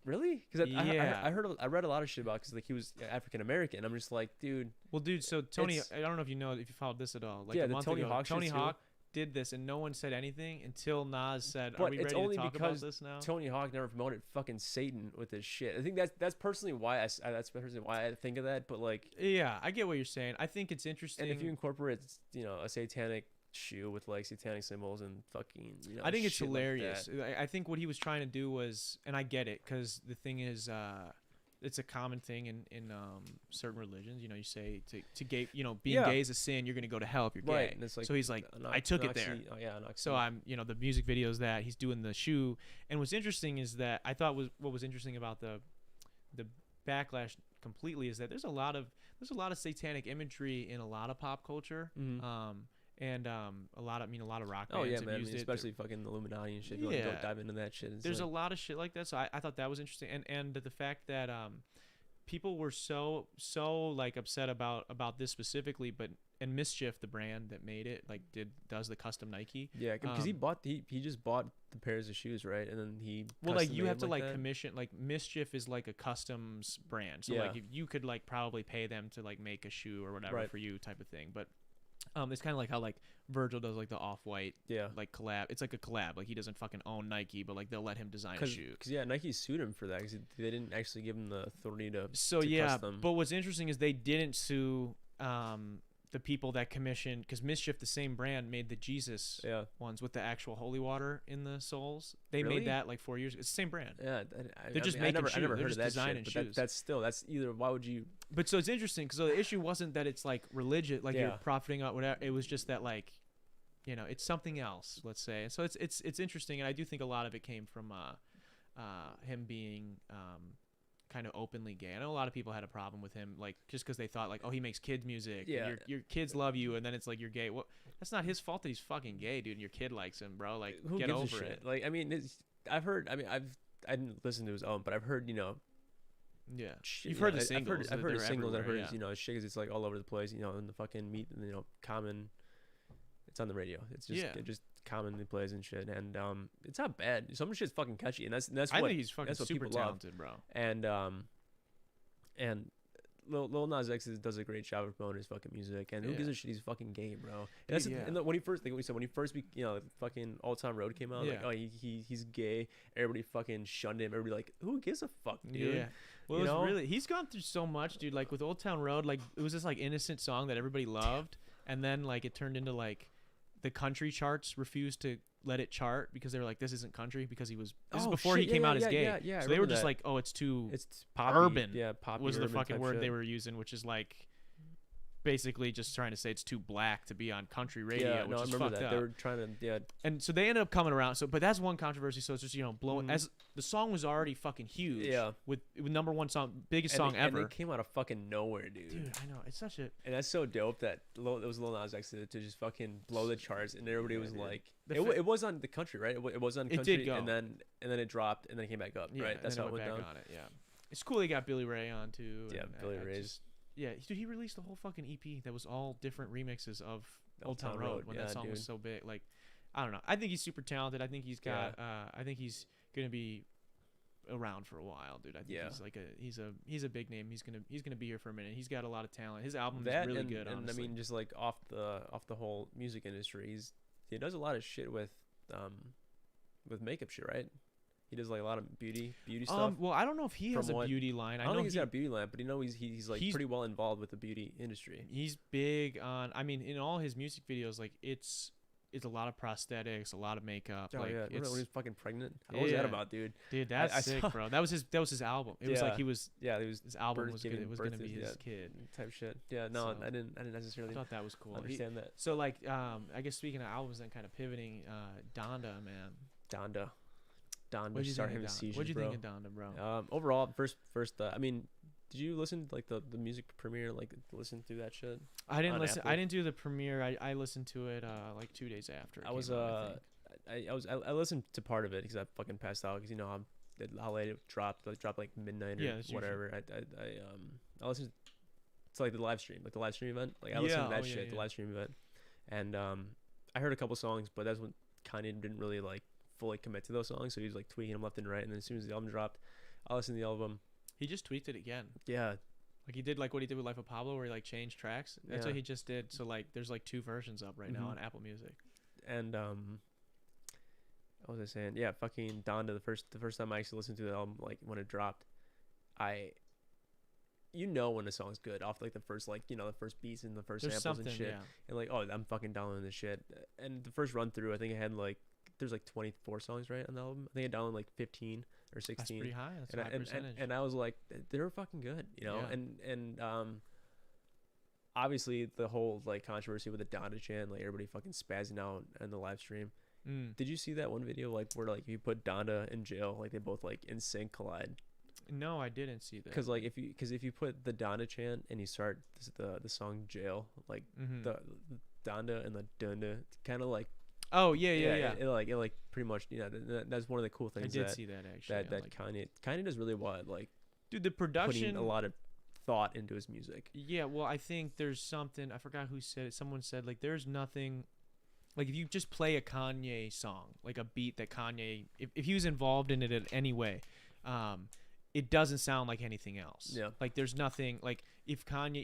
really because Yeah. I read a lot of shit about because like he was African American. I'm just like, dude. Well, dude. So Tony, It's- I don't know if you know if you followed this at all. Like Yeah, a the month Tony ago, Hawk shit Tony too. Hawk did this, and no one said anything until Nas said, "Are But we it's ready to only talk because about this now?" Tony Hawk never promoted fucking Satan with his shit. I think that's personally why I think of that. But like, Yeah, I get what you're saying. I think it's interesting. and if you incorporate a satanic shoe with like satanic symbols and fucking I think it's shit like hilarious. that. I think what he was trying to do was, and I get it, because the thing is, it's a common thing in certain religions. You know, you say to gay, you know, being Yeah. gay is a sin. You're gonna go to hell if you're Right, gay. and it's like so he's like, an I took it there. oxy- Oh yeah, an So oxy- I'm, you know, the music videos that he's doing the shoe, and what's interesting is that I thought what was interesting about the backlash completely is that there's a lot of satanic imagery in a lot of pop culture, and a lot of rock bands Oh yeah, have man. I used mean, it. especially fucking Illuminati and shit. If you want to Yeah. go dive into that shit. It's There's like, a lot of shit like that, so I thought that was interesting, and the fact that people were so like upset about this specifically, and Mischief, the brand that made it, like does the custom Nike. yeah, because he just bought the pairs of shoes, right? And then he Well, like custom you made have to them like that. commission, like Mischief is like a customs brand, so Yeah. like if you could like probably pay them to like make a shoe or whatever Right. for you type of thing, but it's kind of like how like Virgil does like the Off-White Yeah. like collab. It's like a collab, like he doesn't fucking own Nike, but like they'll let him design a shoe. Because yeah, Nike sued him for that because they didn't actually give him the authority to. So to yeah, custom. but what's interesting is they didn't sue the people that commissioned, because Mischief, the same brand, made the Jesus Yeah. ones with the actual holy water in the soles. They Really? made that like 4 years ago. It's the same brand. Yeah, They're just I making never shoes. They're heard just of that designing shit. But shoes. that's either. Why would you? But so it's interesting because the issue wasn't that it's like religious, like you're Yeah. profiting out whatever. It was just that like, you know, it's something else. Let's say. So it's interesting, and I do think a lot of it came from him being kind of openly gay. I know a lot of people had a problem with him, like just because they thought like, oh, he makes kids music. and Yeah. your kids love you, and then it's like you're gay. Well, that's not his fault that he's fucking gay, dude. And your kid likes him, bro. Like, Who get gives a over shit? it. Like, I mean, I've heard. I mean, I didn't listen to his own, but I've heard. You know, Yeah, shit, you've you heard know, the singles. I've heard they're the singles. I've heard everywhere, his, you know, his shit is it's like all over the place. You know, in the fucking meet, you know, common. It's on the radio. It's just Yeah. it just commonly plays and shit, and it's not bad. Some shit's fucking catchy, and that's I what think he's fucking that's what super people love. talented, bro. And Lil Nas X does a great job of promoting his fucking music, and who gives Yeah. a shit? He's fucking gay, bro. And that's Yeah. and when he first, like we said, when he first, you know, fucking Old Town Road came out, like, Yeah. oh, he's gay. Everybody fucking shunned him. Everybody like, who gives a fuck, dude? Yeah. Well, You it's know? really he's gone through so much, dude. Like with Old Town Road, like it was this like innocent song that everybody loved, and then like it turned into like the country charts refused to let it chart because they were like, this isn't country, because this is Oh, before shit, he came yeah, out as yeah, gay. yeah, I so they were remember just that. like, oh, it's too It's poppy, urban. yeah, poppy was the urban fucking type word shit. they were using, which is like basically just trying to say it's too black to be on country radio, Yeah, which no, I is remember fucked that. up. They were trying to, yeah, And so they ended up coming around. So, but that's one controversy. So it's just, you know, blowing Mhm. as the song was already fucking huge. Yeah. With number one song, biggest and song they, ever. And they came out of fucking nowhere, dude. Dude, I know, it's such a. And that's so dope that it was Lil Nas X to just fucking blow the charts, and everybody was dude. like, The it was on the country, right? It was on It country, did go. and then it dropped, and then it came back up, Yeah, right? and That's then how it went back down. on it. Yeah, it's cool. They got Billy Ray on too. Yeah, and Billy I Ray's. just- Yeah, dude, he released a whole fucking EP that was all different remixes of Old Town Road when that yeah, song was dude. so big. Like, I don't know. I think he's super talented. I think he's got. I think he's gonna be around for a while, dude. I think Yeah. he's a big name. He's gonna be here for a minute. He's got a lot of talent. His album That is really and, good. and Honestly. I mean, just like off the whole music industry, he does a lot of shit with makeup shit, right? He does like a lot of beauty stuff. Well, I don't know if he has From a what- beauty line. I I don't know think he's got a beauty line, but you know he's like he's- pretty well involved with the beauty industry. He's big on. I mean, in all his music videos, like it's a lot of prosthetics, a lot of makeup. Oh like yeah, remember it's, when he was fucking pregnant? What was Yeah. that about, dude? dude, that's I sick, saw- bro. That was his album. It was like Yeah. he was Yeah, he was his album birth- was giving gonna, it was birth gonna be to- his yeah. kid. type shit. Yeah, no, So- I didn't I necessarily thought that was cool. understand that. So like, I guess speaking of albums, and kind of pivoting, Donda, man. Donda What'd you started think having of Donda? seizures, What'd you bro. think of Donda, bro? Overall, first, I mean, did you listen to like the music premiere? Like listen through that shit? I didn't on listen. Apple? I didn't do the premiere. I listened to it like 2 days after. It I was came out, I think. I listened to part of it because I fucking passed out because you know how late it dropped. Like dropped like midnight or Yeah, that's usually- whatever. I listened to like the live stream event. Like I listened to that shit, the live stream event, and I heard a couple songs, but that's when Kanye didn't really like fully commit to those songs, so he was like tweaking them left and right. And then as soon as the album dropped, I listened to the album. He just tweaked it again. Yeah, Like he did like what he did with Life of Pablo, where he like changed tracks. That's Yeah. what he just did. So like, there's like 2 versions up right now Mhm. on Apple Music. and what was I saying? Yeah, fucking Donda. The first time I actually listened to the album, like when it dropped, you know when a song's good off like the first the first beats and the first There's samples something, and shit, yeah. and like oh I'm fucking downloading this shit. And the first run through, I think I had like there's like 24 songs right on the album. I think I downloaded like 15. or 16. That's pretty high. That's and a high percentage. and I was like, they were fucking good, you know. Yeah. And obviously the whole like controversy with the Donda chant, like everybody fucking spazzing out in the live stream. Did you see that one video like where like if you put Donda in jail, like they both like in sync collide? No, I didn't see that. Because like if you put the Donda chant and you start the song Jail, like the Donda and the Dunda kind of like. Oh yeah. It like pretty much, you know, that's one of the cool things. I did see that actually. That Kanye does really well at like. Dude, the production. Putting a lot of thought into his music. Yeah, well, I think there's something. I forgot who said it. Someone said like there's nothing. Like if you just play a Kanye song, like a beat that Kanye, if he was involved in it in any way, it doesn't sound like anything else. Yeah. Like there's nothing like if Kanye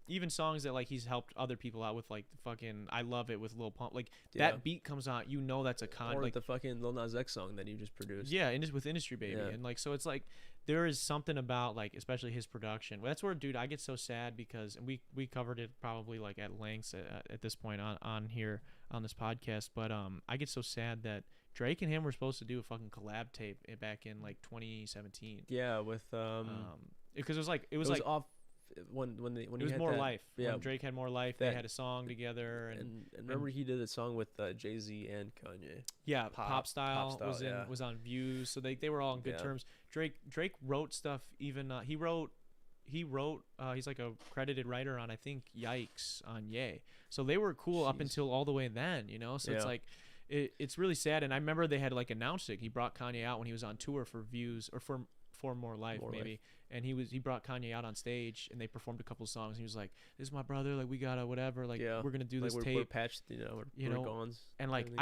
even songs that like he's helped other people out with, like the fucking I Love It with Lil Pump, like that beat comes on, you know that's a Kanye. Or like the fucking Lil Nas X song that you just produced. Yeah, and just with Industry Baby, and like so it's like there is something about like especially his production. That's where, dude, I get so sad because and we covered it probably like at length at this point on here on this podcast, but I get so sad that Drake and him were supposed to do a fucking collab tape back in like 2017. Yeah, with because it was like off when it was More Life. Yeah, when Drake had More Life. They had a song together, and remember he did a song with Jay-Z and Kanye. Yeah, Pop Style was on Views, so they were all on good terms. Drake wrote stuff. Even he wrote. He's like a credited writer on I think Yikes on Ye. So they were cool up until all the way then, you know. So it's like. It's really sad, and I remember they had like announced it. He brought Kanye out when he was on tour for Views or for More Life maybe, and he brought Kanye out on stage and they performed a couple songs. And he was like, "This is my brother, like we gotta whatever, like we're gonna do this tape." We're patched, you know, we're gone. And like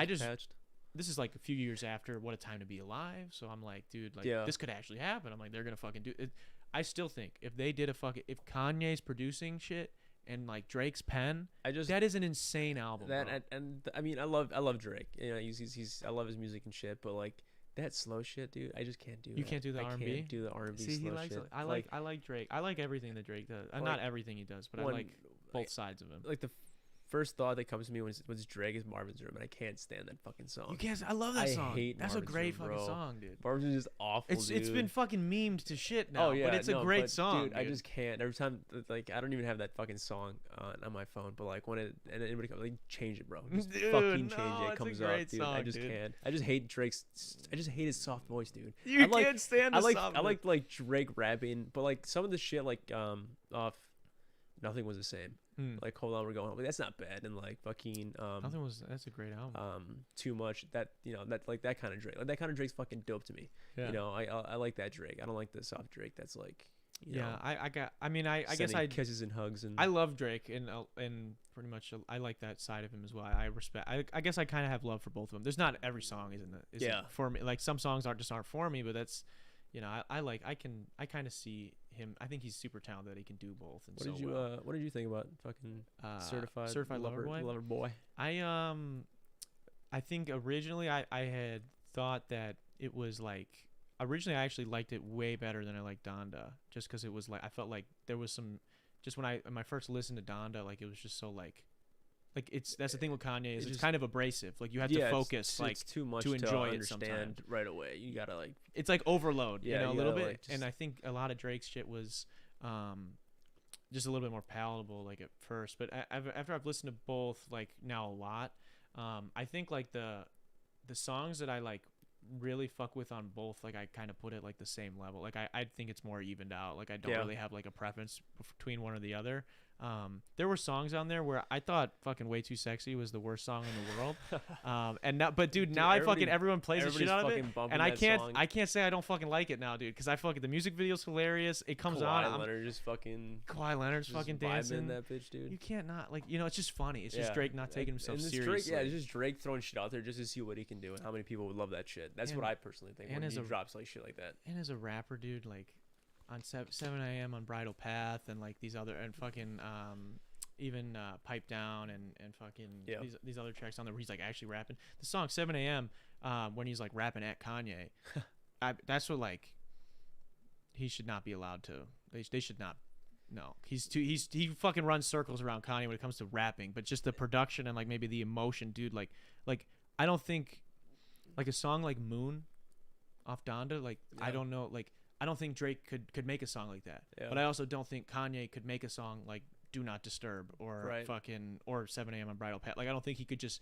this is like a few years after What a Time to Be Alive, so I'm like, dude, like this could actually happen. I'm like, they're gonna fucking do it. I still think if they did if Kanye's producing shit. And like Drake's pen, that is an insane album. And I mean, I love Drake. You know, he's I love his music and shit. But like that slow shit, dude, I just can't do. You can't do the R&B. I can't do the R&B. See, slow he likes shit. I like Drake. I like everything that Drake does. Not everything he does, but I like both sides of him. Like the first thought that comes to me when Drake is Marvin's Room, and I can't stand that fucking song. You can't. I love that song. I hate That's Marvin's a great Room, fucking song, dude. Marvin's Room is just awful. It's been fucking memed to shit now. Oh yeah, but it's a great song. Dude, I just can't. Every time, like, I don't even have that fucking song on my phone. But like when anybody comes, like, change it, bro. Just fucking change it. It comes up, dude. Song, I just can't. I just hate I just hate his soft voice, dude. You can't stand the soft voice. I like Drake rapping, but like some of the shit like off Nothing Was the Same. Like Hold On We're Going Home. Like, that's not bad. And like fucking that's a great album. Too Much. That, you know, that like that kind of Drake. Like that kind of Drake's fucking dope to me. Yeah. You know, I like that Drake. I don't like the soft Drake that's like, you know, I guess I kisses and hugs and I love Drake and pretty much I like that side of him as well. I respect. I guess I kind of have love for both of them. There's not every song isn't for me. Like some songs aren't for me, but that's, you know, I kind of see him. I think he's super talented that he can do both. And what did you think about fucking certified lover boy? I think originally I had thought that it was like originally I actually liked it way better than I liked Donda, just because it was like I felt like there was some just when I first listened to Donda, like it was just so like that's the thing with Kanye is it's kind of abrasive. Like you have to focus it's too much to enjoy it understand sometimes. Right away. You gotta like it's like overload, you know, a little bit. Like, and I think a lot of Drake's shit was just a little bit more palatable like at first. But after I've listened to both like now a lot, I think like the songs that I like really fuck with on both, like I kind of put it like the same level. Like I think it's more evened out. Like I don't really have like a preference between one or the other. There were songs on there where I thought fucking Way Too Sexy was the worst song in the world. And now, but dude, now everyone plays the shit out of it, and I can't say I don't fucking like it now, dude, because I fucking the music video's hilarious. It comes on. Kawhi Leonard's fucking dancing that bitch, dude. You can't not like, you know, it's just funny. It's just Drake not taking himself seriously. Drake, it's just Drake throwing shit out there just to see what he can do and how many people would love that shit. That's what I personally think when he drops like shit like that. And as a rapper, dude, like on 7 a.m. on Bridal Path and like these other and fucking even Pipe Down and fucking these other tracks on there where he's like actually rapping. The song 7 a.m. When he's like rapping at Kanye, that's what like he should not be allowed to. They should not. No, he fucking runs circles around Kanye when it comes to rapping, but just the production and like maybe the emotion, dude. Like I don't think like a song like Moon off Donda. Like I Yeah. don't know. Like I don't think Drake could make a song like that. Yeah. But I also don't think Kanye could make a song like Do Not Disturb or Right. fucking or 7 a.m. on Bridal Path. Like I don't think he could just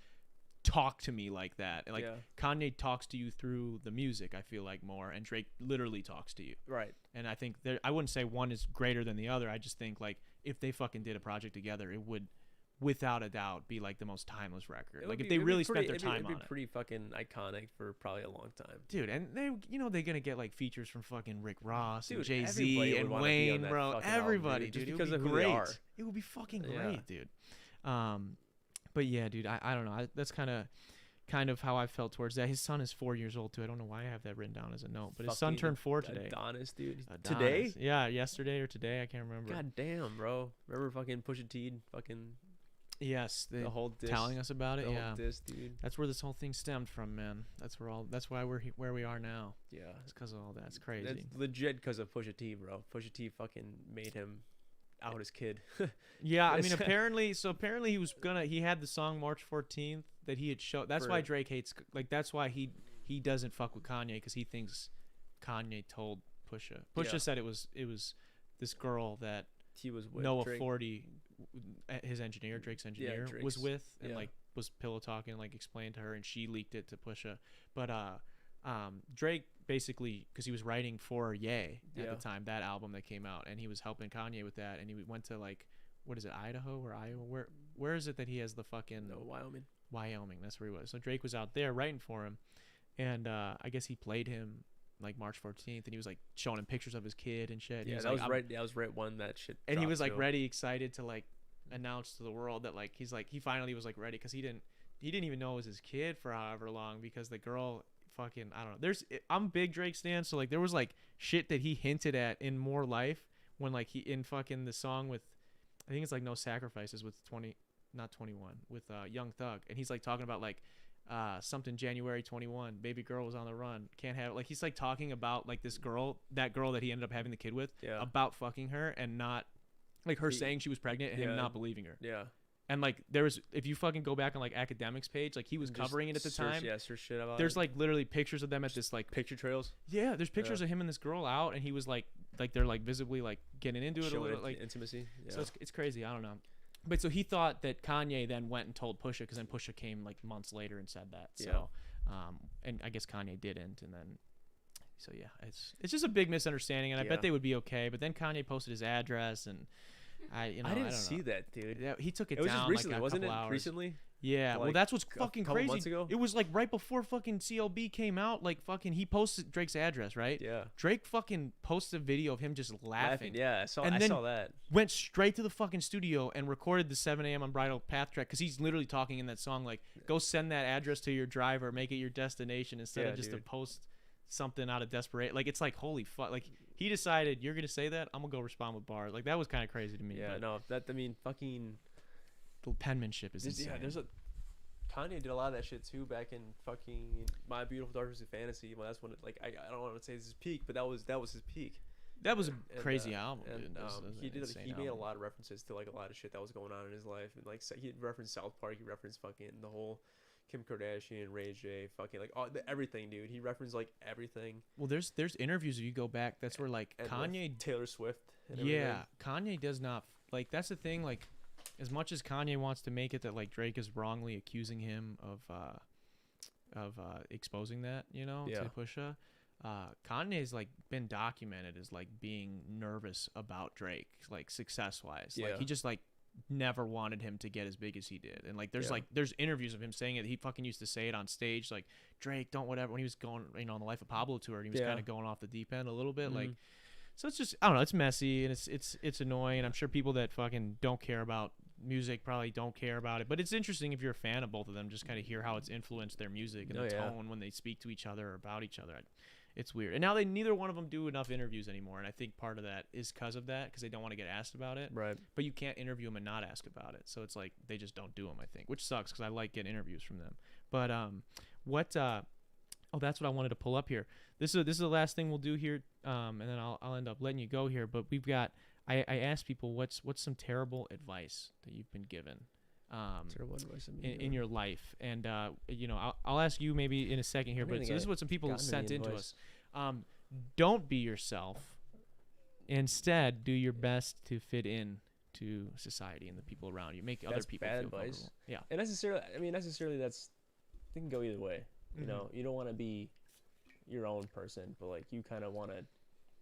talk to me like that. Like Yeah. Kanye talks to you through the music, I feel like more, and Drake literally talks to you. Right. And I think I wouldn't say one is greater than the other. I just think like if they fucking did a project together, it would without a doubt be like the most timeless record. It Like would if be- they it'd be really pretty- spent their time it'd on be it. pretty fucking iconic for probably a long time. Dude, and they're gonna get like features from fucking Rick Ross and Dude, Jay everybody Z would and wanna be on Wayne, that bro. fucking album, Everybody, dude, dude. just It because would of be who they great. are. It would be fucking Yeah. great, dude. But yeah, dude, I don't know. That's kind of how I felt towards that. His son is 4 years old too. I don't know why I have that written down as a note, but his son Fucking turned 4 today. Adonis, dude. Adonis. Today? Yeah, yesterday or today. I can't remember. God damn, bro. Remember fucking Pusha T fucking Yes, the whole diss. telling us about it. the Yeah, whole diss, dude. that's where this whole thing stemmed from, man. That's why we're where we are now. Yeah. It's because of all that. It's crazy. That's legit because of Pusha T, bro. Pusha T fucking made him out his kid. Yeah, I mean, Yes. apparently he had the song March 14th that he had showed. That's For- why Drake hates, like, that's why he doesn't fuck with Kanye, because he thinks Kanye told Pusha. Pusha Yeah. said it was this girl that He was with Noah Drake. 40, his engineer, Drake's engineer, was Drake's- with, and yeah. like was pillow talking, and like explained to her, and she leaked it to Pusha. But Drake basically, because he was writing for Ye at Yeah. the time, that album that came out, and he was helping Kanye with that, and he went to like, what is it, Idaho or Iowa? Where is it that he has the fucking No, Wyoming. Wyoming? That's where he was. So Drake was out there writing for him, and I guess he played him like March 14th, and he was like showing him pictures of his kid and shit. And he Yeah, was that like, was "I'm-" right. That was right when that shit. and he dropped, was like too. ready, excited to like announce to the world that like he's like he finally was like ready, because he didn't even know it was his kid for however long, because the girl fucking, I don't know. I'm a big Drake stan, so like there was like shit that he hinted at in More Life when like he in fucking the song with, I think it's like No Sacrifices with 21 with Young Thug, and he's like talking about like something January 21, baby girl was on the run, can't have it. Like he's like talking about like this girl, that girl that he ended up having the kid with, Yeah. about fucking her, and not like her He- saying she was pregnant and him yeah. not believing her. Yeah. And like there was, if you fucking go back on like Academics page, like he was Just covering it at the search- time. Yeah, search shit about There's it. like literally pictures of them at this like, picture trails. yeah, there's pictures of him and this girl out, and he was like they're like visibly like getting into it a Showing little, like intimacy. Yeah. so it's crazy. I don't know. But so he thought that Kanye then went and told Pusha, because then Pusha came like months later and said that. So, and I guess Kanye didn't, and then, so yeah, it's just a big misunderstanding, and I Yeah. bet they would be okay. But then Kanye posted his address, and I didn't don't see know. that, dude. Yeah, he took it, It was down just recently, like a wasn't it? couple hours. Recently. Yeah, well, Like, that's what's a fucking couple crazy. months ago? It was like right before fucking CLB came out. Like fucking, he posted Drake's address, right? Yeah. Drake fucking posted a video of him just laughing. Yeah, I saw. And I then saw that. Went straight to the fucking studio and recorded the 7 a.m. on Bridal Path track, because he's literally talking in that song like, go send that address to your driver, make it your destination, instead Yeah, of just dude. to post something out of desperation. Like it's like, holy fuck. Like he decided, you're gonna say that, I'm gonna go respond with bars. Like that was kind of crazy to me. Yeah, but no, that I mean, fucking. the penmanship is insane. Yeah, there's a. Kanye did a lot of that shit too back in fucking My Beautiful Dark Twisted Fantasy. Well, that's when it, like I don't want to say this is his peak, but that was his peak. That was a And, crazy album, and, dude. That was an he insane made a album. lot of references to like a lot of shit that was going on in his life, and like he referenced South Park, he referenced fucking the whole Kim Kardashian, Ray J, fucking like everything, dude. He referenced like everything. Well, there's interviews if you go back. That's where like And with Kanye, Taylor Swift. And yeah, Kanye does not like. That's the thing. Like, as much as Kanye wants to make it that like Drake is wrongly accusing him of exposing that, Yeah. to Pusha. Kanye's like been documented as like being nervous about Drake, like success wise. Like Yeah. he just like never wanted him to get as big as he did. And like Yeah. there's interviews of him saying it. He fucking used to say it on stage, like, Drake, don't whatever, when he was going, on the Life of Pablo tour, and he was Yeah. kind of going off the deep end a little bit. Like, Mhm. so it's just, I don't know, it's messy, and it's annoying. And I'm sure people that fucking don't care about music probably don't care about it, but it's interesting if you're a fan of both of them, just kind of hear how it's influenced their music and Oh, the yeah. tone when they speak to each other or about each other. It's weird. And now neither one of them do enough interviews anymore, and I think part of that is because of that, because they don't want to get asked about it. Right. But you can't interview them and not ask about it, so it's like they just don't do them, I think, which sucks, because I like getting interviews from them. But oh, that's what I wanted to pull up here. This is the last thing we'll do here, and then I'll end up letting you go here. But we've got, I asked people what's some terrible advice that you've been given Terrible advice. in your life, and I'll ask you maybe in a second here. But so this is what some people gotten any sent into advice. Don't be yourself. Instead, do your best to fit in to society and the people around you. Make other That's people bad feel advice. comfortable. Yeah. And necessarily that's, it can go either way. You know, you don't want to be your own person, but like you kind of want to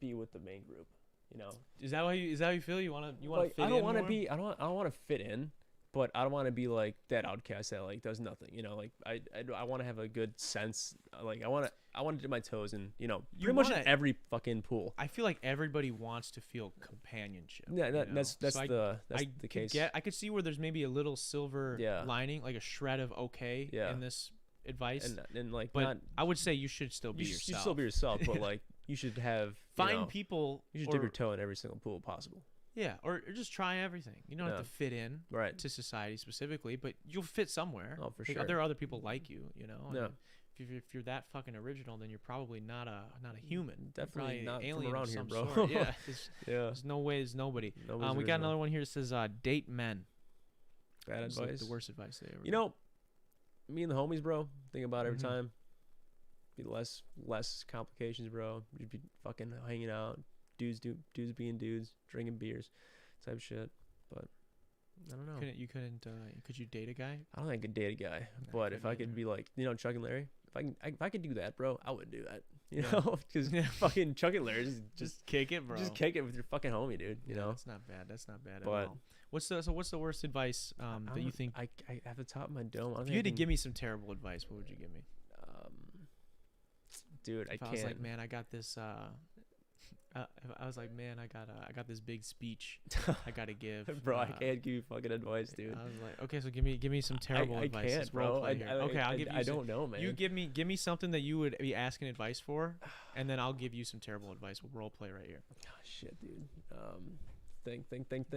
be with the main group. You know, Is that how you feel? You want to like, fit in? I don't want to more? be. I don't want to fit in, but I don't want to be like that outcast that like does nothing. You know, like I want to have a good sense. Like I want to dip my toes in. You know, You pretty much in wanna- every fucking pool. I feel like everybody wants to feel companionship. Yeah, you know? that's So the could case. I could see where there's maybe a little silver Yeah. lining, like a shred of okay Yeah. in this advice. And like but not I would say you should still be you should yourself. still be yourself, but like you should have Find know, people. You should or, dip your toe in every single pool possible. Yeah, or just try everything. You don't have Yeah. to fit in Right. to society specifically, but you'll fit somewhere. Oh, for Like, sure. There are other people like you. You know. Yeah. And if you're that fucking original, then you're probably not a human. You're Definitely probably an not from alien around of here, some bro. sort. Yeah. Yeah. There's no way. There's nobody. Nobody's We got original. another one here that says date men. Bad It's like advice. the worst advice they ever. You know, me and the homies, bro, think about it every Mhm. time. Be less complications, bro. You'd be fucking hanging out, dudes being dudes, drinking beers, type shit. But I don't know. Could you date a guy? I don't think I could date a guy, I but if couldn't I could either. be like, you know, Chuck and Larry, if I could do that, bro, I would do that. You Yeah. know, because Yeah. fucking Chuck and Larry just kick it, bro. just kick it with your fucking homie, dude. You know. That's not bad. That's not bad at But- all. What's the worst advice I that you don't- think? I at the top of my dome? I If you had to give me some terrible advice, what would you give me? dude, I If I can't. was like, man, I got this. If I was like, man, I got this big speech I gotta give. Bro, I can't give you fucking advice, dude. I was like, okay, so give me some terrible I advice. can't, Let's role bro. play here. Okay, I'll give you. I some- don't know, man. You give me something that you would be asking advice for, and then I'll give you some terrible advice. We'll role play right here. Oh, shit, dude. Think.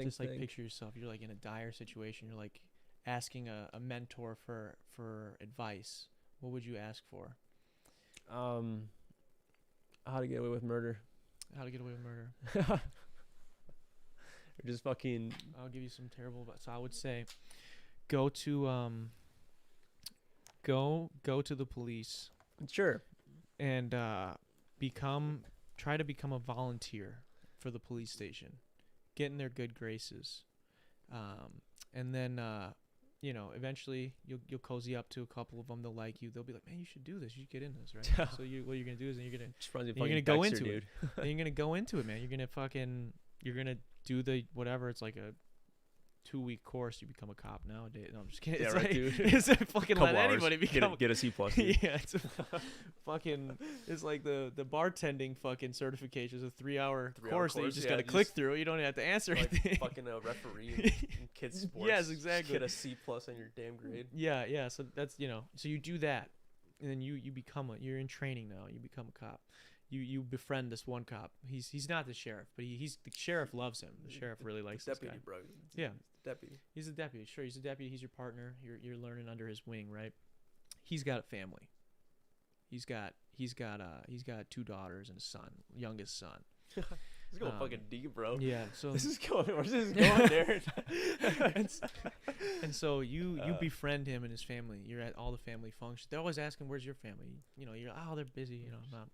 Just like picture yourself. You're like in a dire situation. You're like asking a mentor for advice. What would you ask for? How to get away with murder. How to get away with murder. Or just fucking. I'll give you some terrible advice. So I would say, go to the police Sure. and try to become a volunteer for the police station. Get in their good graces, and then eventually you'll cozy up to a couple of them. They'll like you. They'll be like, man, you should do this. You should get in this, right? So what you're gonna do is you're gonna Just runs you're gonna go into it. Then you're gonna go into it, man. You're gonna do the whatever. It's like a 2-week course. You become a cop nowadays. No, I'm just kidding. Yeah, It's right, like, dude. It's like fucking Couple let hours. anybody become. Get a C plus. Dude. Yeah, it's fucking. It's like the bartending fucking certification is a 3-hour 3-hour course that you course, just yeah, gotta just click through. You don't have to answer Like anything. fucking a referee in kids sports. Yes, exactly. Just get a C plus on your damn grade. Yeah. So that's So you do that, and then you become you're in training now. You become a cop. You befriend this one cop. He's not the sheriff, but the sheriff loves him. The sheriff really likes this Deputy, guy. bro. Yeah. Deputy. He's a deputy. Sure, he's a deputy. He's your partner. You're learning under his wing, right? He's got a family. He's got 2 daughters and a son, youngest son. This is going fucking deep, bro. Yeah. So This is going. Where's this going, Darren? and so you befriend him and his family. You're at all the family functions. They're always asking, "Where's your family?" You're they're busy. I'm not.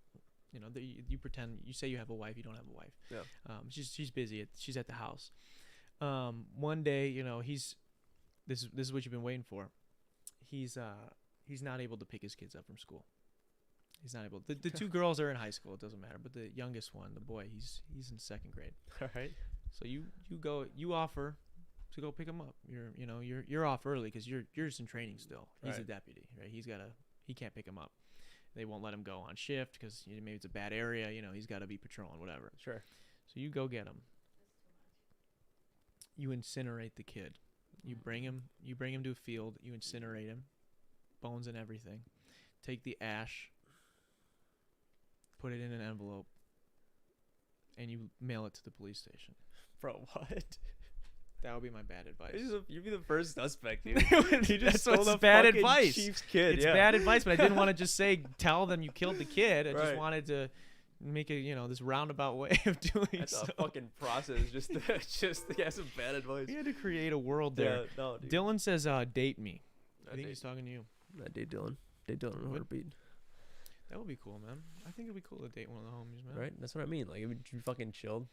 You pretend. You say you have a wife. You don't have a wife. Yeah. She's busy. She's at the house. One day, this is what you've been waiting for. He's not able to pick his kids up from school. He's not able. The 2 girls are in high school. It doesn't matter. But the youngest one, the boy, he's in 2nd grade. All right. So you offer to go pick him up. You're off early because you're just in training still. He's a Right. deputy, right? He can't pick him up. They won't let him go on shift because maybe it's a bad area. He's got to be patrolling, whatever. Sure. So you go get him. You incinerate the kid. You bring him to a field. You incinerate him, bones and everything. Take the ash, put it in an envelope, and you mail it to the police station. Bro, what? That would be my bad advice. You'd be the first suspect, dude. You That's stole what's the bad fucking advice. Chief's kid. It's yeah. bad advice, but I didn't want to just tell them you killed the kid. I just Right. wanted to make this roundabout way of doing That's so. a fucking process. Just to get some bad advice. We had to create a world there. Yeah, no, dude. Dylan says, date me. I think date- he's talking to you. I date Dylan. Date Dylan in a What? heartbeat. That would be cool, man. I think it'd be cool to date one of the homies, man. Right? That's what I mean. Like, if you fucking chilled.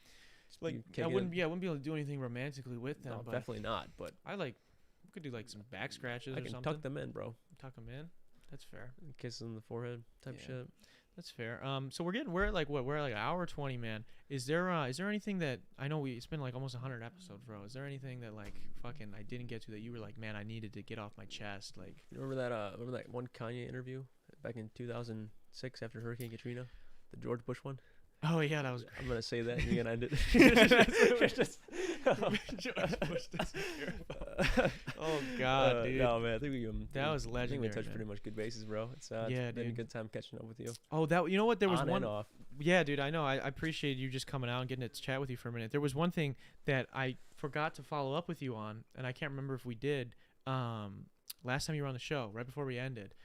just Like, be I kicking wouldn't it. be able to do anything romantically with them, No, but definitely not. But I like, we could do like some back scratches I or can something. tuck them in, bro. Tuck them in. That's fair. Kiss on the forehead type Yeah. shit. That's fair. So we're at like what? We're at like an hour 20, man. Is there anything that I know it's been like almost 100 episodes, bro? Is there anything that like fucking I didn't get to that you were like, man, I needed to get off my chest? Like, You remember that one Kanye interview back in 2006 after Hurricane Katrina, the George Bush one? oh yeah, that was. I'm gonna say that and you're gonna end it. George Bush doesn't care about- Oh God, dude. No man, I think we That was I think legendary, we touched man. pretty much good bases, bro. It's Yeah, it's been a dude. good time catching up with you. Oh, that you know what? There was On one. and off. Yeah, dude, I know. I appreciate you just coming out and getting to chat with you for a minute. There was one thing that I forgot to follow up with you on, and I can't remember if we did. Last time you were on the show, right before we ended,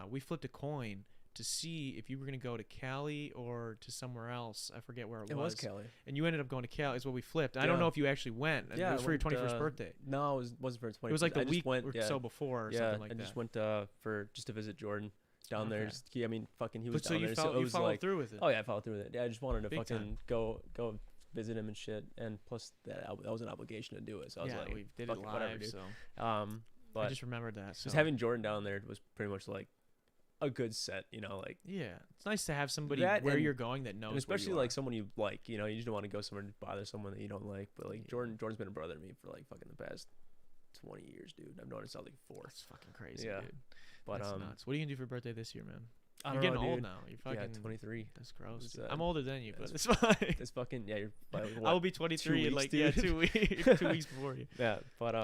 we flipped a coin to see if you were going to go to Cali or to somewhere else. I forget where It was Kelly. And you ended up going to Cali. Is what we flipped. I don't Yeah. know if you actually went. Yeah, it was I for your went, 21st birthday. No, wasn't for 20. It was like the I just week went, or yeah, so before or yeah, something like and that. just went for just to visit Jordan down there. Okay. Just, I mean, fucking, he was But so down you there. followed, so it you was followed like, through with it. oh yeah, I followed through with it. Yeah, I just wanted to Big fucking time. go visit him and shit. And plus that was an obligation to do it. So I was yeah, like, we did it fuck it, live. whatever, dude. So I I just remembered that. So. just having Jordan down there was pretty much like a good set, like. Yeah, it's nice to have somebody That where and- you're going that knows. And especially where you like someone you like, you just don't want to go somewhere and bother someone that you don't like. But like Yeah. Jordan's been a brother to me for like fucking the past 20 years, dude. I've known him since I was like 4. That's fucking crazy, Yeah. dude. But That's nuts. What are you gonna do for your birthday this year, man? I You're don't getting know, old dude. now. You're fucking. Yeah, 23. That's gross. It's, Dude. I'm older than you, but it's- it's fine. It's fucking you're by, like, I what? will be 23 in weeks, like dude? 2 weeks. 2 weeks before you. Yeah, but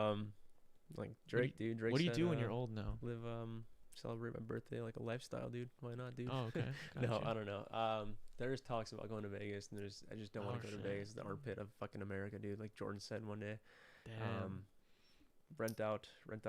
like Drake, dude. Drake What do you said, do when you're old now? Live celebrate my birthday like a lifestyle, dude. Why not, dude? Oh, okay. No, Gotcha. I don't know. There's talks about going to Vegas, and I just don't want Oh, to go to shit. Vegas. The armpit of fucking America, dude. Like Jordan said one day. Damn. Rent out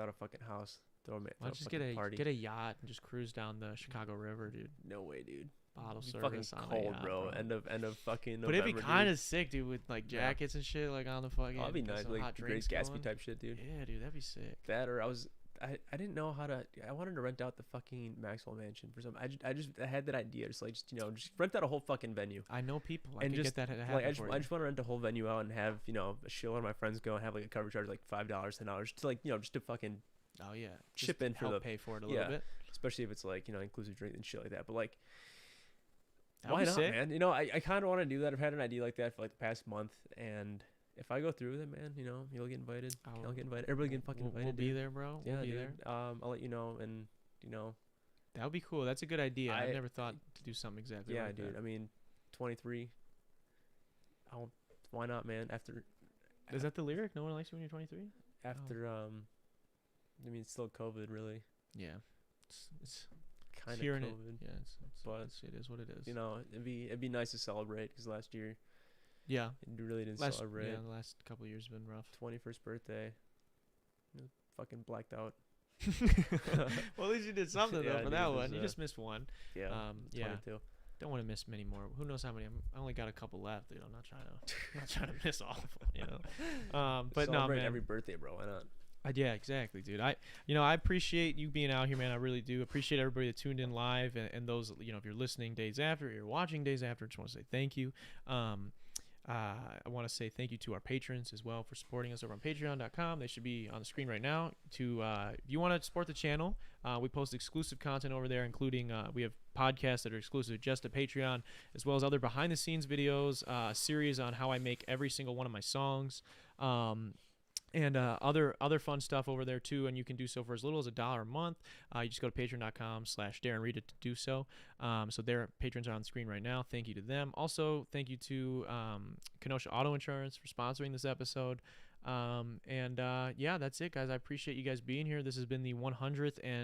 a fucking house. Throw Why don't you just get a yacht and just cruise down the Chicago River, dude? No way, dude. Bottle It'd be service fucking on cold, a yacht, bro. End of fucking But November, it'd be kind dude. of sick, dude, with like Yeah. jackets and shit, like on the fucking. Oh, that'd be get nice, some like hot Great drinks Gatsby going. type shit, dude. Yeah, dude, that'd be sick. That or I didn't know how to. I wanted to rent out the fucking Maxwell Mansion for some. I had that idea, just just rent out a whole fucking venue. I know people. I And could just, get that to happen Like I for just want to rent a whole venue out and have a shitload of my friends go and have like a cover charge like $5, $10 to just to fucking, you. Oh yeah. chip Just in for help the- pay for it a yeah. little bit. especially if it's like inclusive drink and shit like that. But like, That'd why be not, sick. man? I kind of want to do that. I've had an idea like that for like the past month, and if I go through with it, man, you'll get invited. I'll get invited. Everybody get fucking invited. We'll be dude. there, bro. Yeah, We'll be dude. there. I'll let you know, and That would be cool. That's a good idea. I've I- never thought to do something exactly yeah, like dude. that. I mean, 23. Why not, man? After Is that the lyric? No one likes you when you're 23? I mean, it's still COVID, really. Yeah. It's Kind of hearing COVID. it. Yeah, but, it is what it is. It'd be nice to celebrate because last year Yeah. it really didn't Last, celebrate. yeah, the last couple of years have been rough. 21st birthday, fucking blacked out. Well, at least you did something Yeah, though for dude, that it one. was, You just missed one. Yeah, Yeah. 22. Don't want to miss many more. Who knows how many? I only got a couple left, dude. I'm not trying to miss all of them. But no, Celebrate man. every birthday, bro. Why not? Yeah, exactly, dude. I appreciate you being out here, man. I really do appreciate everybody that tuned in live and those, if you're listening days after, you're watching days after. Just want to say thank you. I want to say thank you to our patrons as well for supporting us over on patreon.com. They should be on the screen right now. If you want to support the channel, we post exclusive content over there, including we have podcasts that are exclusive just to Patreon, as well as other behind the scenes videos, a series on how I make every single one of my songs, and other fun stuff over there too. And you can do so for as little as $1 a month. You just go to patreon.com/Darren Rita to do so. So their patrons are on the screen right now. Thank you to them. Also, thank you to Kenosha Auto Insurance for sponsoring this episode. Yeah, that's it, guys. I appreciate you guys being here. This has been the 100th and